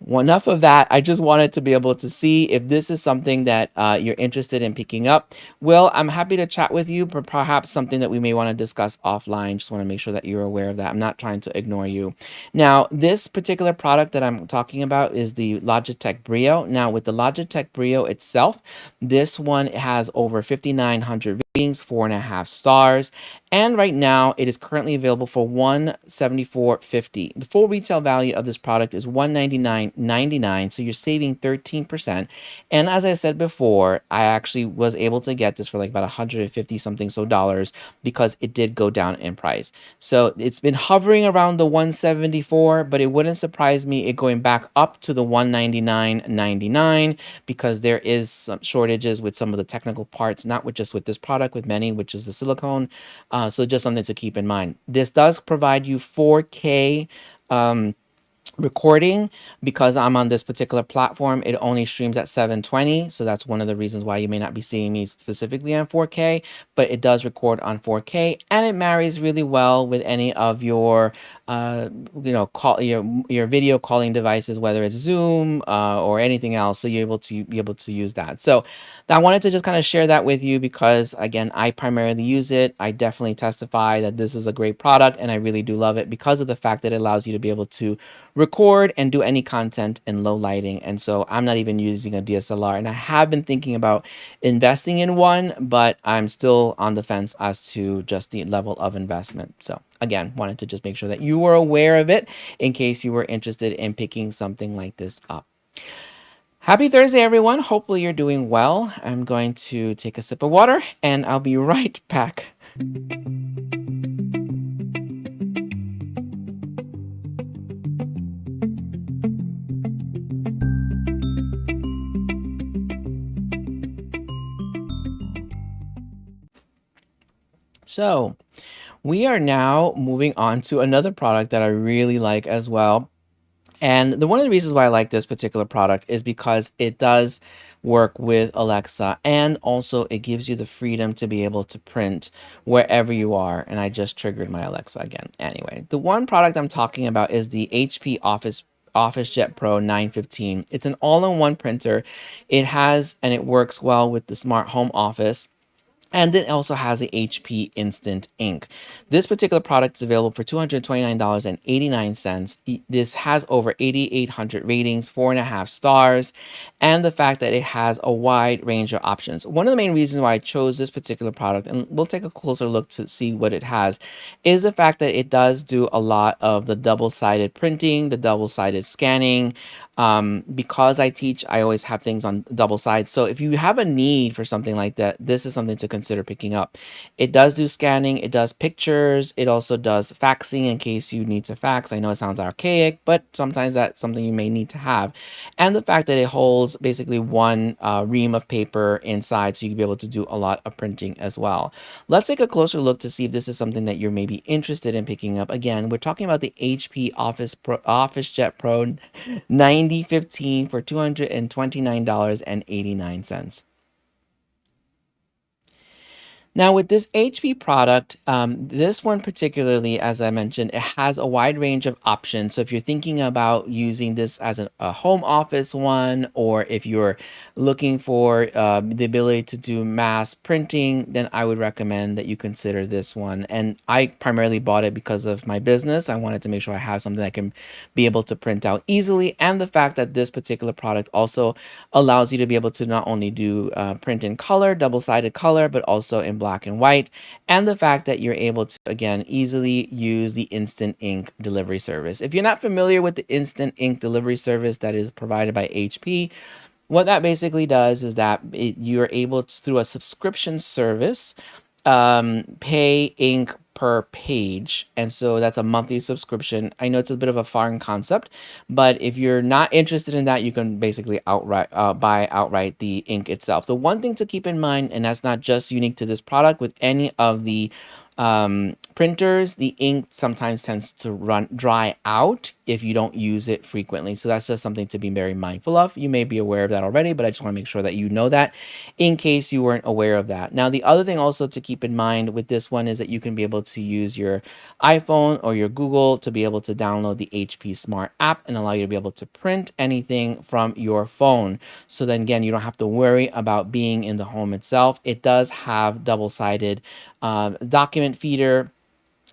enough of that. I just wanted to be able to see if this is something that you're interested in picking up. Will, I'm happy to chat with you, but perhaps something that we may want to discuss offline. Just want to make sure that you're aware of that. I'm not trying to ignore you. Now, this particular product that I'm talking about is the Logitech Brio. Now, with the Logitech Brio itself, this one has over 5,900 ratings, 4.5 stars. And right now, it is currently available for $174.50. The full retail value of this product is $199.99, so you're saving 13%. And as I said before, I actually was able to get this for like about 150 something so dollars because it did go down in price. So it's been hovering around the 174, but it wouldn't surprise me it going back up to the 199.99 because there is some shortages with some of the technical parts, not just with this product, with many, which is the silicone. So just something to keep in mind. This does provide you 4K recording. Because I'm on this particular platform, it only streams at 720, so that's one of the reasons why you may not be seeing me specifically on 4K, but it does record on 4K, and it marries really well with any of your your video calling devices, whether it's Zoom or anything else, so you're able to use that. So I wanted to just kind of share that with you because, again, I primarily use it. I definitely testify that this is a great product, and I really do love it because of the fact that it allows you to be able to record and do any content in low lighting. And so I'm not even using a DSLR, and I have been thinking about investing in one, but I'm still on the fence as to just the level of investment. So again, wanted to just make sure that you were aware of it in case you were interested in picking something like this up. Happy Thursday, everyone. Hopefully you're doing well. I'm going to take a sip of water and I'll be right back. So we are now moving on to another product that I really like as well. And one of the reasons why I like this particular product is because it does work with Alexa, and also it gives you the freedom to be able to print wherever you are. And I just triggered my Alexa again. Anyway, the one product I'm talking about is the HP OfficeJet Pro 915. It's an all-in-one printer. It has, and it works well with the smart home office. And it also has the HP Instant Ink. This particular product is available for $229.89. This has over 8,800 ratings, 4.5 stars, and the fact that it has a wide range of options. One of the main reasons why I chose this particular product, and we'll take a closer look to see what it has, is the fact that it does do a lot of the double-sided printing, the double-sided scanning. Because I teach, I always have things on double sides. So if you have a need for something like that, this is something to consider picking up. It does do scanning, it does pictures, it also does faxing in case you need to fax. I know it sounds archaic, but sometimes that's something you may need to have. And the fact that it holds basically one ream of paper inside, so you can be able to do a lot of printing as well. Let's take a closer look to see if this is something that you're maybe interested in picking up. Again, we're talking about the HP OfficeJet Pro 9015 for $229.89. Now, with this HP product, this one particularly, as I mentioned, it has a wide range of options. So if you're thinking about using this as a home office one, or if you're looking for the ability to do mass printing, then I would recommend that you consider this one. And I primarily bought it because of my business. I wanted to make sure I have something that can be able to print out easily. And the fact that this particular product also allows you to be able to not only do print in color, double-sided color, but also in black and white, and the fact that you're able to, again, easily use the Instant Ink delivery service. If you're not familiar with the Instant Ink delivery service that is provided by HP, what that basically does is that you're able to, through a subscription service, pay ink per page. And so that's a monthly subscription. I know it's a bit of a foreign concept, but if you're not interested in that, you can basically buy outright the ink itself. The one thing to keep in mind, and that's not just unique to this product, with any of the printers, the ink sometimes tends to run dry out if you don't use it frequently. So that's just something to be very mindful of. You may be aware of that already, but I just want to make sure that you know that in case you weren't aware of that. Now, the other thing also to keep in mind with this one is that you can be able to use your iPhone or your Google to be able to download the HP Smart app and allow you to be able to print anything from your phone. So then again, you don't have to worry about being in the home itself. It does have double-sided document feeder,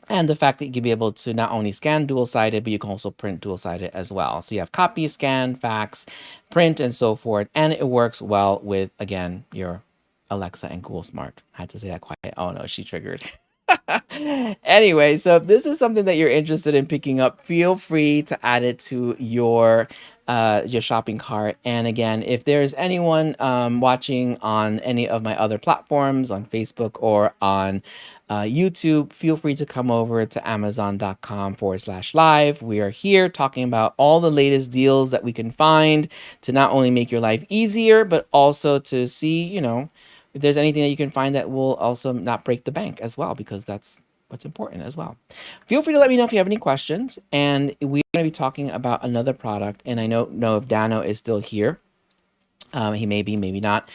and the fact that you can be able to not only scan dual-sided, but you can also print dual-sided as well. So you have copy, scan, fax, print, and so forth. And it works well with, again, your Alexa and Google Smart. I had to say that quiet. Oh no, she triggered. Anyway, so if this is something that you're interested in picking up, feel free to add it to your shopping cart. And again, if there's anyone watching on any of my other platforms, on Facebook or on YouTube, feel free to come over to amazon.com/live. We are here talking about all the latest deals that we can find to not only make your life easier, but also to see, if there's anything that you can find that will also not break the bank as well, because that's what's important as well. Feel free to let me know if you have any questions. And we're going to be talking about another product. And I don't know if Dano is still here. He may be, maybe not.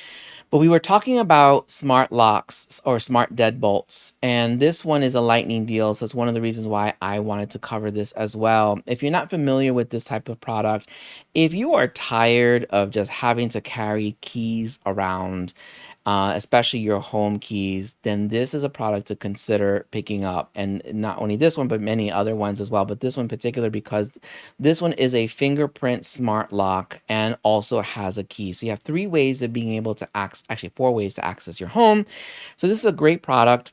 But we were talking about smart locks or smart deadbolts. And this one is a lightning deal. So it's one of the reasons why I wanted to cover this as well. If you're not familiar with this type of product, if you are tired of just having to carry keys around, especially your home keys, then this is a product to consider picking up. And not only this one, but many other ones as well. But this one in particular, because this one is a fingerprint smart lock and also has a key. So you have 3 ways of being able to access, actually 4 ways to access your home. So this is a great product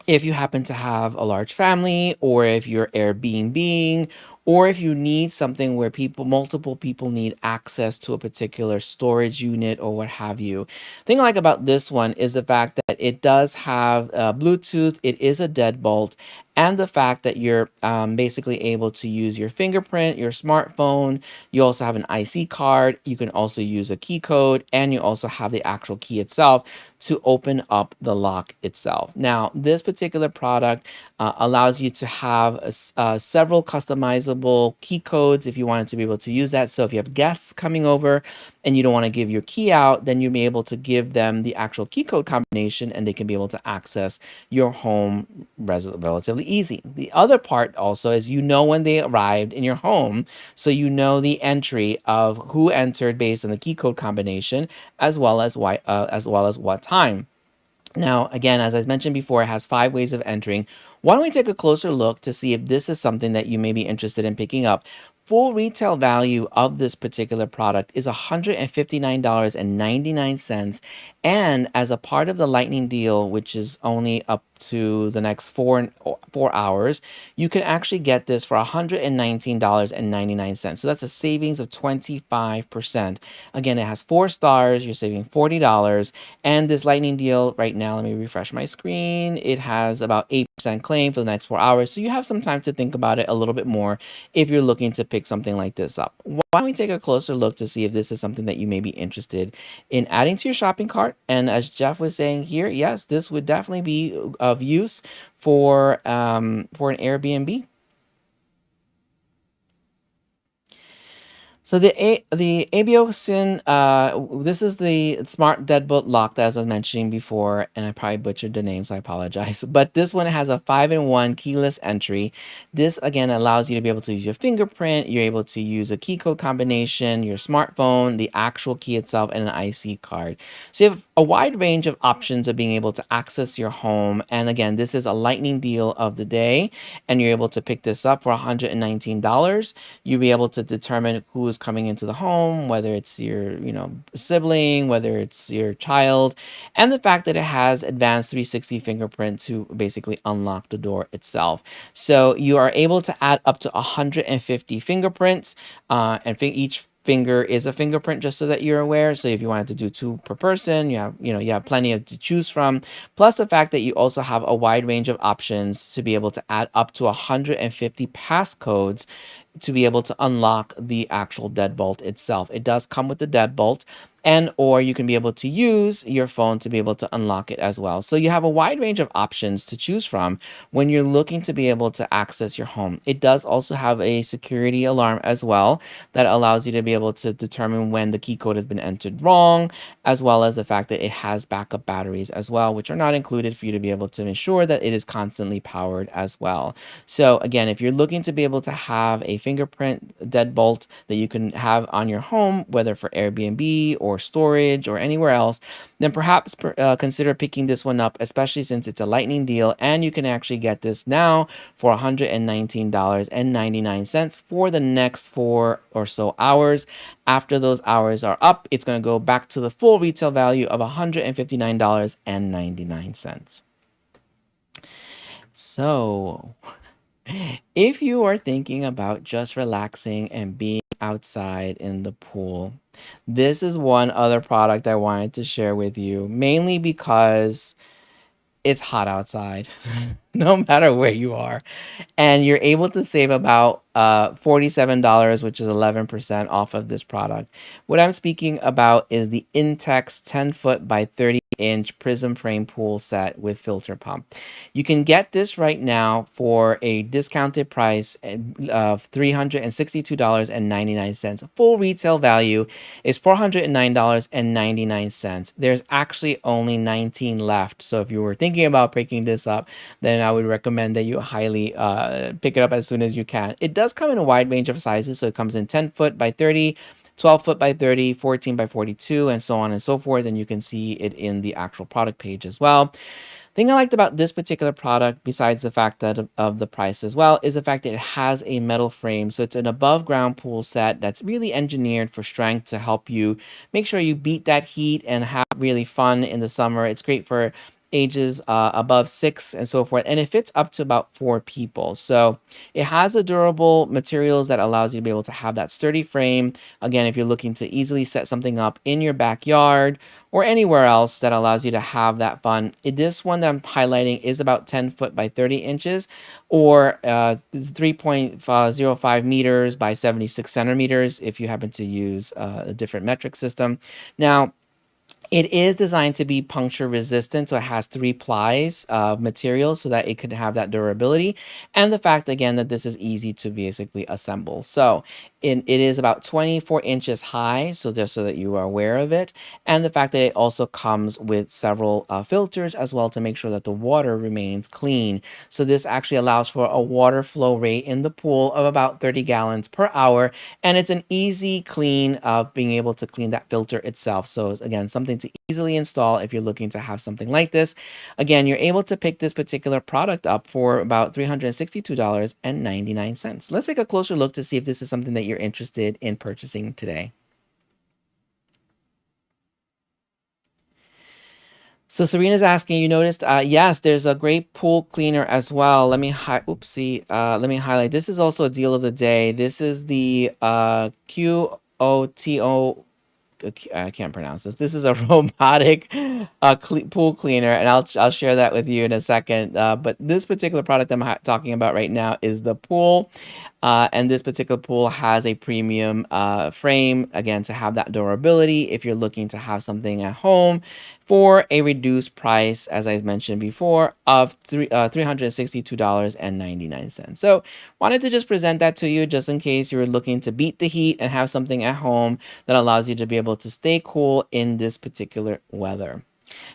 if you happen to have a large family, or if you're Airbnb, or if you need something where multiple people need access to a particular storage unit or what have you. The thing I like about this one is the fact that it does have Bluetooth, it is a deadbolt, and the fact that you're basically able to use your fingerprint, your smartphone. You also have an IC card. You can also use a key code, and you also have the actual key itself to open up the lock itself. Now, this particular product allows you to have several customizable key codes if you wanted to be able to use that. So if you have guests coming over and you don't want to give your key out, then you'll be able to give them the actual key code combination and they can be able to access your home relatively easy. The other part also is when they arrived in your home, so the entry of who entered based on the key code combination, as well as what time. Now, again, as I mentioned before, it has 5 ways of entering. Why don't we take a closer look to see if this is something that you may be interested in picking up? Full retail value of this particular product is $159.99. And as a part of the Lightning deal, which is only up to the next 4 hours, you can actually get this for $119.99. So that's a savings of 25%. Again, it has 4 stars. You're saving $40. And this lightning deal right now, let me refresh my screen. It has about 8% claim for the next 4 hours. So you have some time to think about it a little bit more if you're looking to pick something like this up. Why don't we take a closer look to see if this is something that you may be interested in adding to your shopping cart? And as Jeff was saying here, yes, this would definitely be of use for an Airbnb. So the ABOSIN, this is the smart deadbolt lock that I was mentioning before, and I probably butchered the name, so I apologize. But this one has a 5-in-1 keyless entry. This again allows you to be able to use your fingerprint. You're able to use a key code combination, your smartphone, the actual key itself, and an IC card. So you have a wide range of options of being able to access your home. And again, this is a lightning deal of the day, and you're able to pick this up for $119. You'll be able to determine who is coming into the home, whether it's your, sibling, whether it's your child, and the fact that it has advanced 360 fingerprint to basically unlock the door itself. So you are able to add up to 150 fingerprints, and each finger is a fingerprint, just so that you're aware. So if you wanted to do 2 per person, you have plenty to choose from. Plus the fact that you also have a wide range of options to be able to add up to 150 passcodes to be able to unlock the actual deadbolt itself. It does come with the deadbolt, and or you can be able to use your phone to be able to unlock it as well. So you have a wide range of options to choose from when you're looking to be able to access your home. It does also have a security alarm as well that allows you to be able to determine when the key code has been entered wrong, as well as the fact that it has backup batteries as well, which are not included for you to be able to ensure that it is constantly powered as well. So again, if you're looking to be able to have a fingerprint deadbolt that you can have on your home, whether for Airbnb or storage or anywhere else, then perhaps consider picking this one up, especially since it's a lightning deal and you can actually get this now for $119.99 for the next 4 or so hours. After those hours are up, it's going to go back to the full retail value of $159.99. So if you are thinking about just relaxing and being outside in the pool, this is one other product I wanted to share with you, mainly because it's hot outside, no matter where you are. And you're able to save about $47, which is 11% off of this product. What I'm speaking about is the Intex 10-foot by 30-inch prism frame pool set with filter pump. You can get this right now for a discounted price of $362.99. Full retail value is $409.99. There's actually only 19 left. So if you were thinking about picking this up, then I would recommend that you highly pick it up as soon as you can. It does come in a wide range of sizes. So it comes in 10-foot by 30, 12-foot by 30, 14 by 42, and so on and so forth. And you can see it in the actual product page as well. Thing I liked about this particular product, besides the fact that of the price as well, is the fact that it has a metal frame. So it's an above ground pool set that's really engineered for strength to help you make sure you beat that heat and have really fun in the summer. It's great for ages above 6 and so forth, and it fits up to about 4 people. So it has a durable materials that allows you to be able to have that sturdy frame. Again, if you're looking to easily set something up in your backyard or anywhere else, that allows you to have that fun. This one that I'm highlighting is about 10-foot by 30 inches or 3.05 meters by 76 centimeters if you happen to use a different metric system. Now, it is designed to be puncture resistant, so it has 3 plies of material so that it could have that durability. And the fact, again, that this is easy to basically assemble. So it is about 24 inches high, so just so that you are aware of it. And the fact that it also comes with several filters as well to make sure that the water remains clean. So this actually allows for a water flow rate in the pool of about 30 gallons per hour. And it's an easy clean of being able to clean that filter itself. So again, something to easily install if you're looking to have something like this. Again, you're able to pick this particular product up for about $362.99. Let's take a closer look to see if this is something that you're interested in purchasing today. So Serena's asking, you noticed, yes, there's a great pool cleaner as well. Let me let me highlight. This is also a deal of the day. This is the QOTO. I can't pronounce this. This is a robotic pool cleaner, and I'll share that with you in a second. But this particular product I'm talking about right now is the pool. And this particular pool has a premium frame, again, to have that durability if you're looking to have something at home for a reduced price, as I mentioned before, of $362.99. So wanted to just present that to you just in case you're looking to beat the heat and have something at home that allows you to be able to stay cool in this particular weather.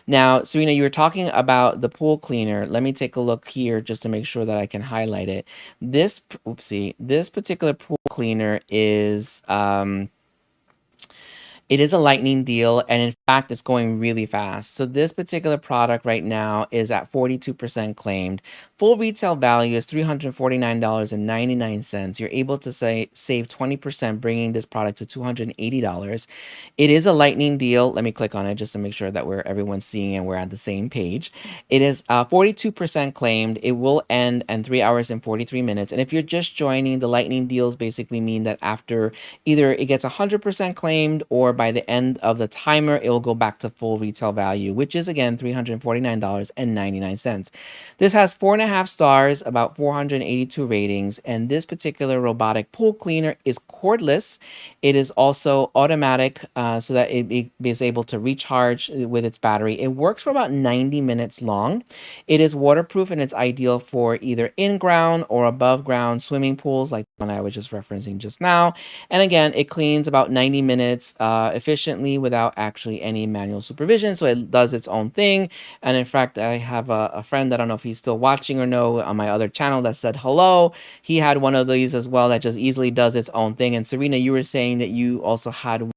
Now, Serena, you were talking about the pool cleaner. Let me take a look here just to make sure that I can highlight it. This particular pool cleaner is it is a lightning deal, and in fact, it's going really fast. So this particular product right now is at 42% claimed. Full retail value is $349.99. You're able to save 20%, bringing this product to $280. It is a lightning deal. Let me click on it just to make sure that everyone's seeing and we're on the same page. It is 42% claimed. It will end in 3 hours and 43 minutes. And if you're just joining, the lightning deals basically mean that after either it gets 100% claimed or by the end of the timer, it will go back to full retail value, which is again $349.99. This has 4.5 stars, about 482 ratings, and this particular robotic pool cleaner is cordless. It is also automatic, so that it is able to recharge with its battery. It works for about 90 minutes long. It is waterproof, and it's ideal for either in-ground or above-ground swimming pools like the one I was just referencing just now. And again, it cleans about 90 minutes efficiently without actually any manual supervision. So it does its own thing. And in fact, I have a friend, I don't know if he's still watching or no, on my other channel that said hello. He had one of these as well that just easily does its own thing. And Serena, you were saying that you also had one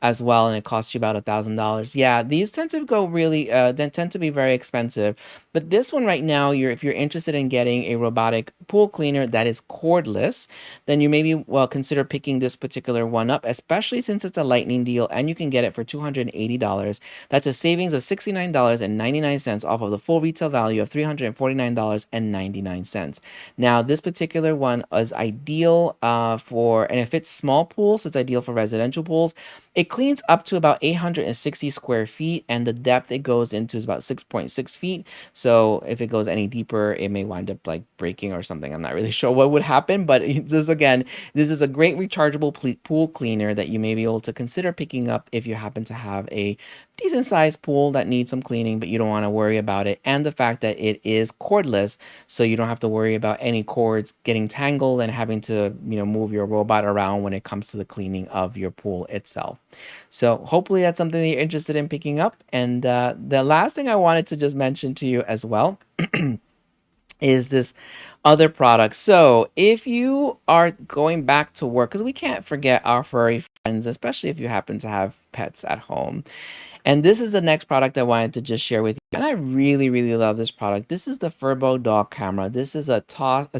as well, and it costs you about $1,000. Yeah, these tend to go really, they tend to be very expensive. But this one right now, if you're interested in getting a robotic pool cleaner that is cordless, then you maybe consider picking this particular one up, especially since it's a lightning deal and you can get it for $280. That's a savings of $69.99 off of the full retail value of $349.99. Now, this particular one is ideal and if it's small pools, so it's ideal for residential pools. It cleans up to about 860 square feet, and the depth it goes into is about 6.6 feet. So if it goes any deeper, it may wind up like breaking or something. I'm not really sure what would happen, but this is a great rechargeable pool cleaner that you may be able to consider picking up if you happen to have a decent sized pool that needs some cleaning, but you don't want to worry about it. And the fact that it is cordless, so you don't have to worry about any cords getting tangled and having to, move your robot around when it comes to the cleaning of your pool itself. So hopefully that's something that you're interested in picking up. And the last thing I wanted to just mention to you as well is this other product. So if you are going back to work, because we can't forget our furry friends, especially if you happen to have pets at home. And this is the next product I wanted to just share with you. And I really, really love this product. This is the Furbo dog camera. This is a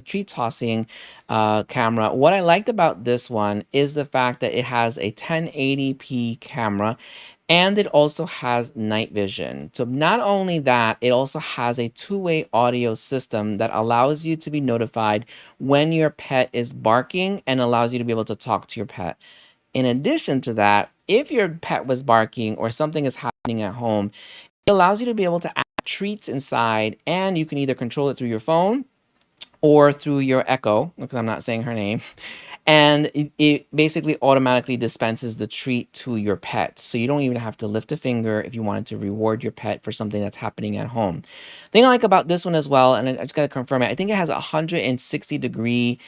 tree tossing camera. What I liked about this one is the fact that it has a 1080p camera. And it also has night vision. So not only that, it also has a two-way audio system that allows you to be notified when your pet is barking and allows you to be able to talk to your pet. In addition to that, if your pet was barking or something is happening at home, it allows you to be able to add treats inside, and you can either control it through your phone or through your Echo, because I'm not saying her name. And it basically automatically dispenses the treat to your pet. So you don't even have to lift a finger if you wanted to reward your pet for something that's happening at home. The thing I like about this one as well, and I just got to confirm it, I think it has a 160-degree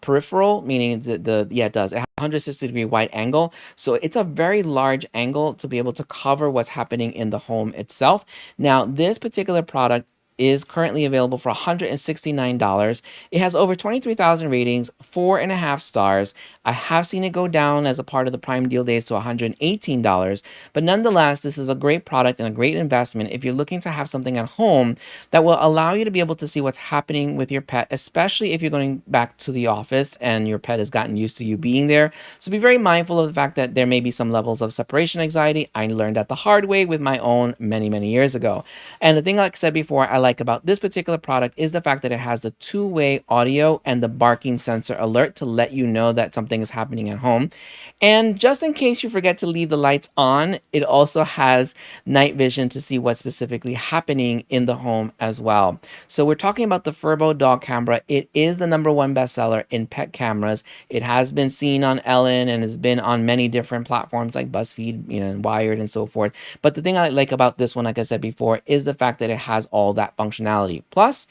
peripheral, meaning it does. It has a 160-degree wide angle. So it's a very large angle to be able to cover what's happening in the home itself. Now, this particular product is currently available for $169. It has over 23,000 ratings, 4.5 stars. I have seen it go down as a part of the Prime Deal Days to $118, but nonetheless, this is a great product and a great investment if you're looking to have something at home that will allow you to be able to see what's happening with your pet, especially if you're going back to the office and your pet has gotten used to you being there. So be very mindful of the fact that there may be some levels of separation anxiety. I learned that the hard way with my own many years ago. And the thing, like I said before, I like about this particular product is the fact that it has the two-way audio and the barking sensor alert to let you know that something is happening at home. And just in case you forget to leave the lights on, it also has night vision to see what's specifically happening in the home as well. So we're talking about the Furbo dog camera. It is the #1 bestseller in pet cameras. It has been seen on Ellen and has been on many different platforms like BuzzFeed, and Wired and so forth. But the thing I like about this one, like I said before, is the fact that it has all that functionality. Plus,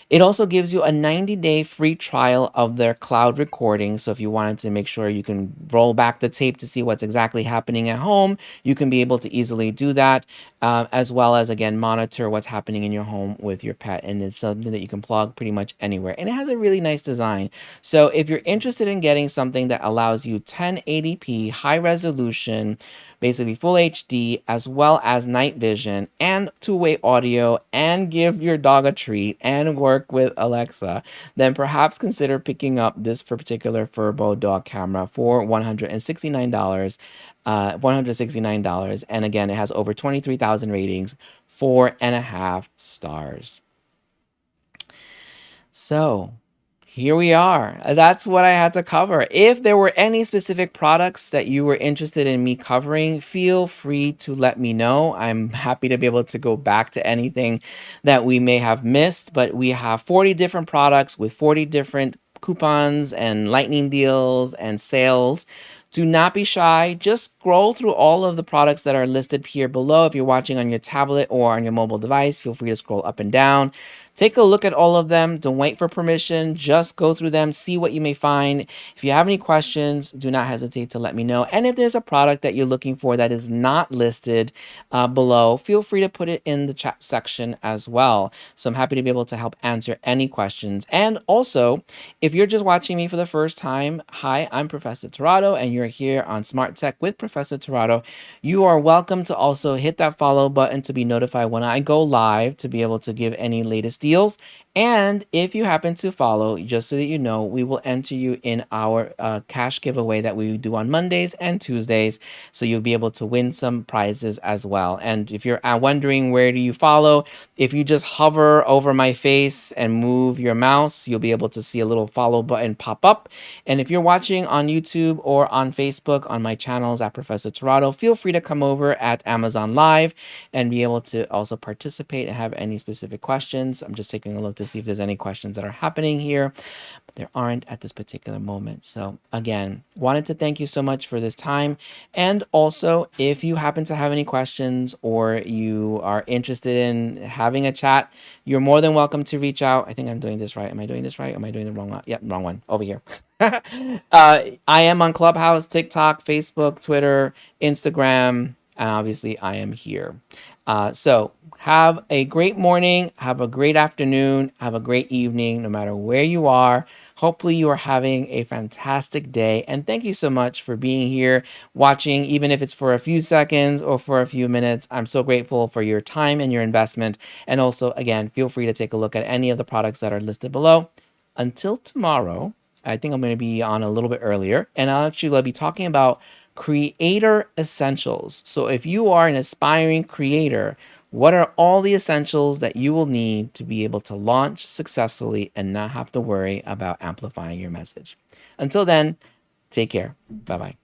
it also gives you a 90-day free trial of their cloud recording. So if you wanted to make sure you can roll back the tape to see what's exactly happening at home, you can be able to easily do that, as well as, again, monitor what's happening in your home with your pet. And it's something that you can plug pretty much anywhere. And it has a really nice design. So if you're interested in getting something that allows you 1080p, high resolution, basically full HD, as well as night vision and two-way audio, and give your dog a treat and work with Alexa, then perhaps consider picking up this particular Furbo dog camera for $169. $169. And again, it has over 23,000 ratings, 4.5 stars. So here we are. That's what I had to cover. If there were any specific products that you were interested in me covering, feel free to let me know. I'm happy to be able to go back to anything that we may have missed, but we have 40 different products with 40 different coupons and lightning deals and sales. Do not be shy. Just scroll through all of the products that are listed here below. If you're watching on your tablet or on your mobile device, feel free to scroll up and down. Take a look at all of them. Don't wait for permission. Just go through them, see what you may find. If you have any questions, do not hesitate to let me know. And if there's a product that you're looking for that is not listed below, feel free to put it in the chat section as well. So I'm happy to be able to help answer any questions. And also, if you're just watching me for the first time, hi, I'm Professor Tirado, and you're here on Smart Tech with Professor Tirado. You are welcome to also hit that follow button to be notified when I go live, to be able to give any latest deals. And if you happen to follow, just so that you know, we will enter you in our cash giveaway that we do on Mondays and Tuesdays. So you'll be able to win some prizes as well. And if you're wondering where do you follow, if you just hover over my face and move your mouse, you'll be able to see a little follow button pop up. And if you're watching on YouTube or on Facebook on my channels at Professor Tirado, feel free to come over at Amazon Live and be able to also participate and have any specific questions. I'm just taking a look to see if there's any questions that are happening here, but there aren't at this particular moment. So again, wanted to thank you so much for this time. And also, if you happen to have any questions or you are interested in having a chat, you're more than welcome to reach out. I think I'm doing this right. Am I doing this right? Am I doing the wrong one? Yep, wrong one. Over here. I am on Clubhouse, TikTok, Facebook, Twitter, Instagram, and obviously I am here. So have a great morning, have a great afternoon, have a great evening, no matter where you are. Hopefully you are having a fantastic day. And thank you so much for being here, watching, even if it's for a few seconds or for a few minutes. I'm so grateful for your time and your investment. And also, again, feel free to take a look at any of the products that are listed below. Until tomorrow, I think I'm going to be on a little bit earlier, and I'll actually be talking about creator essentials. So if you are an aspiring creator, what are all the essentials that you will need to be able to launch successfully and not have to worry about amplifying your message? Until then, take care. Bye-bye.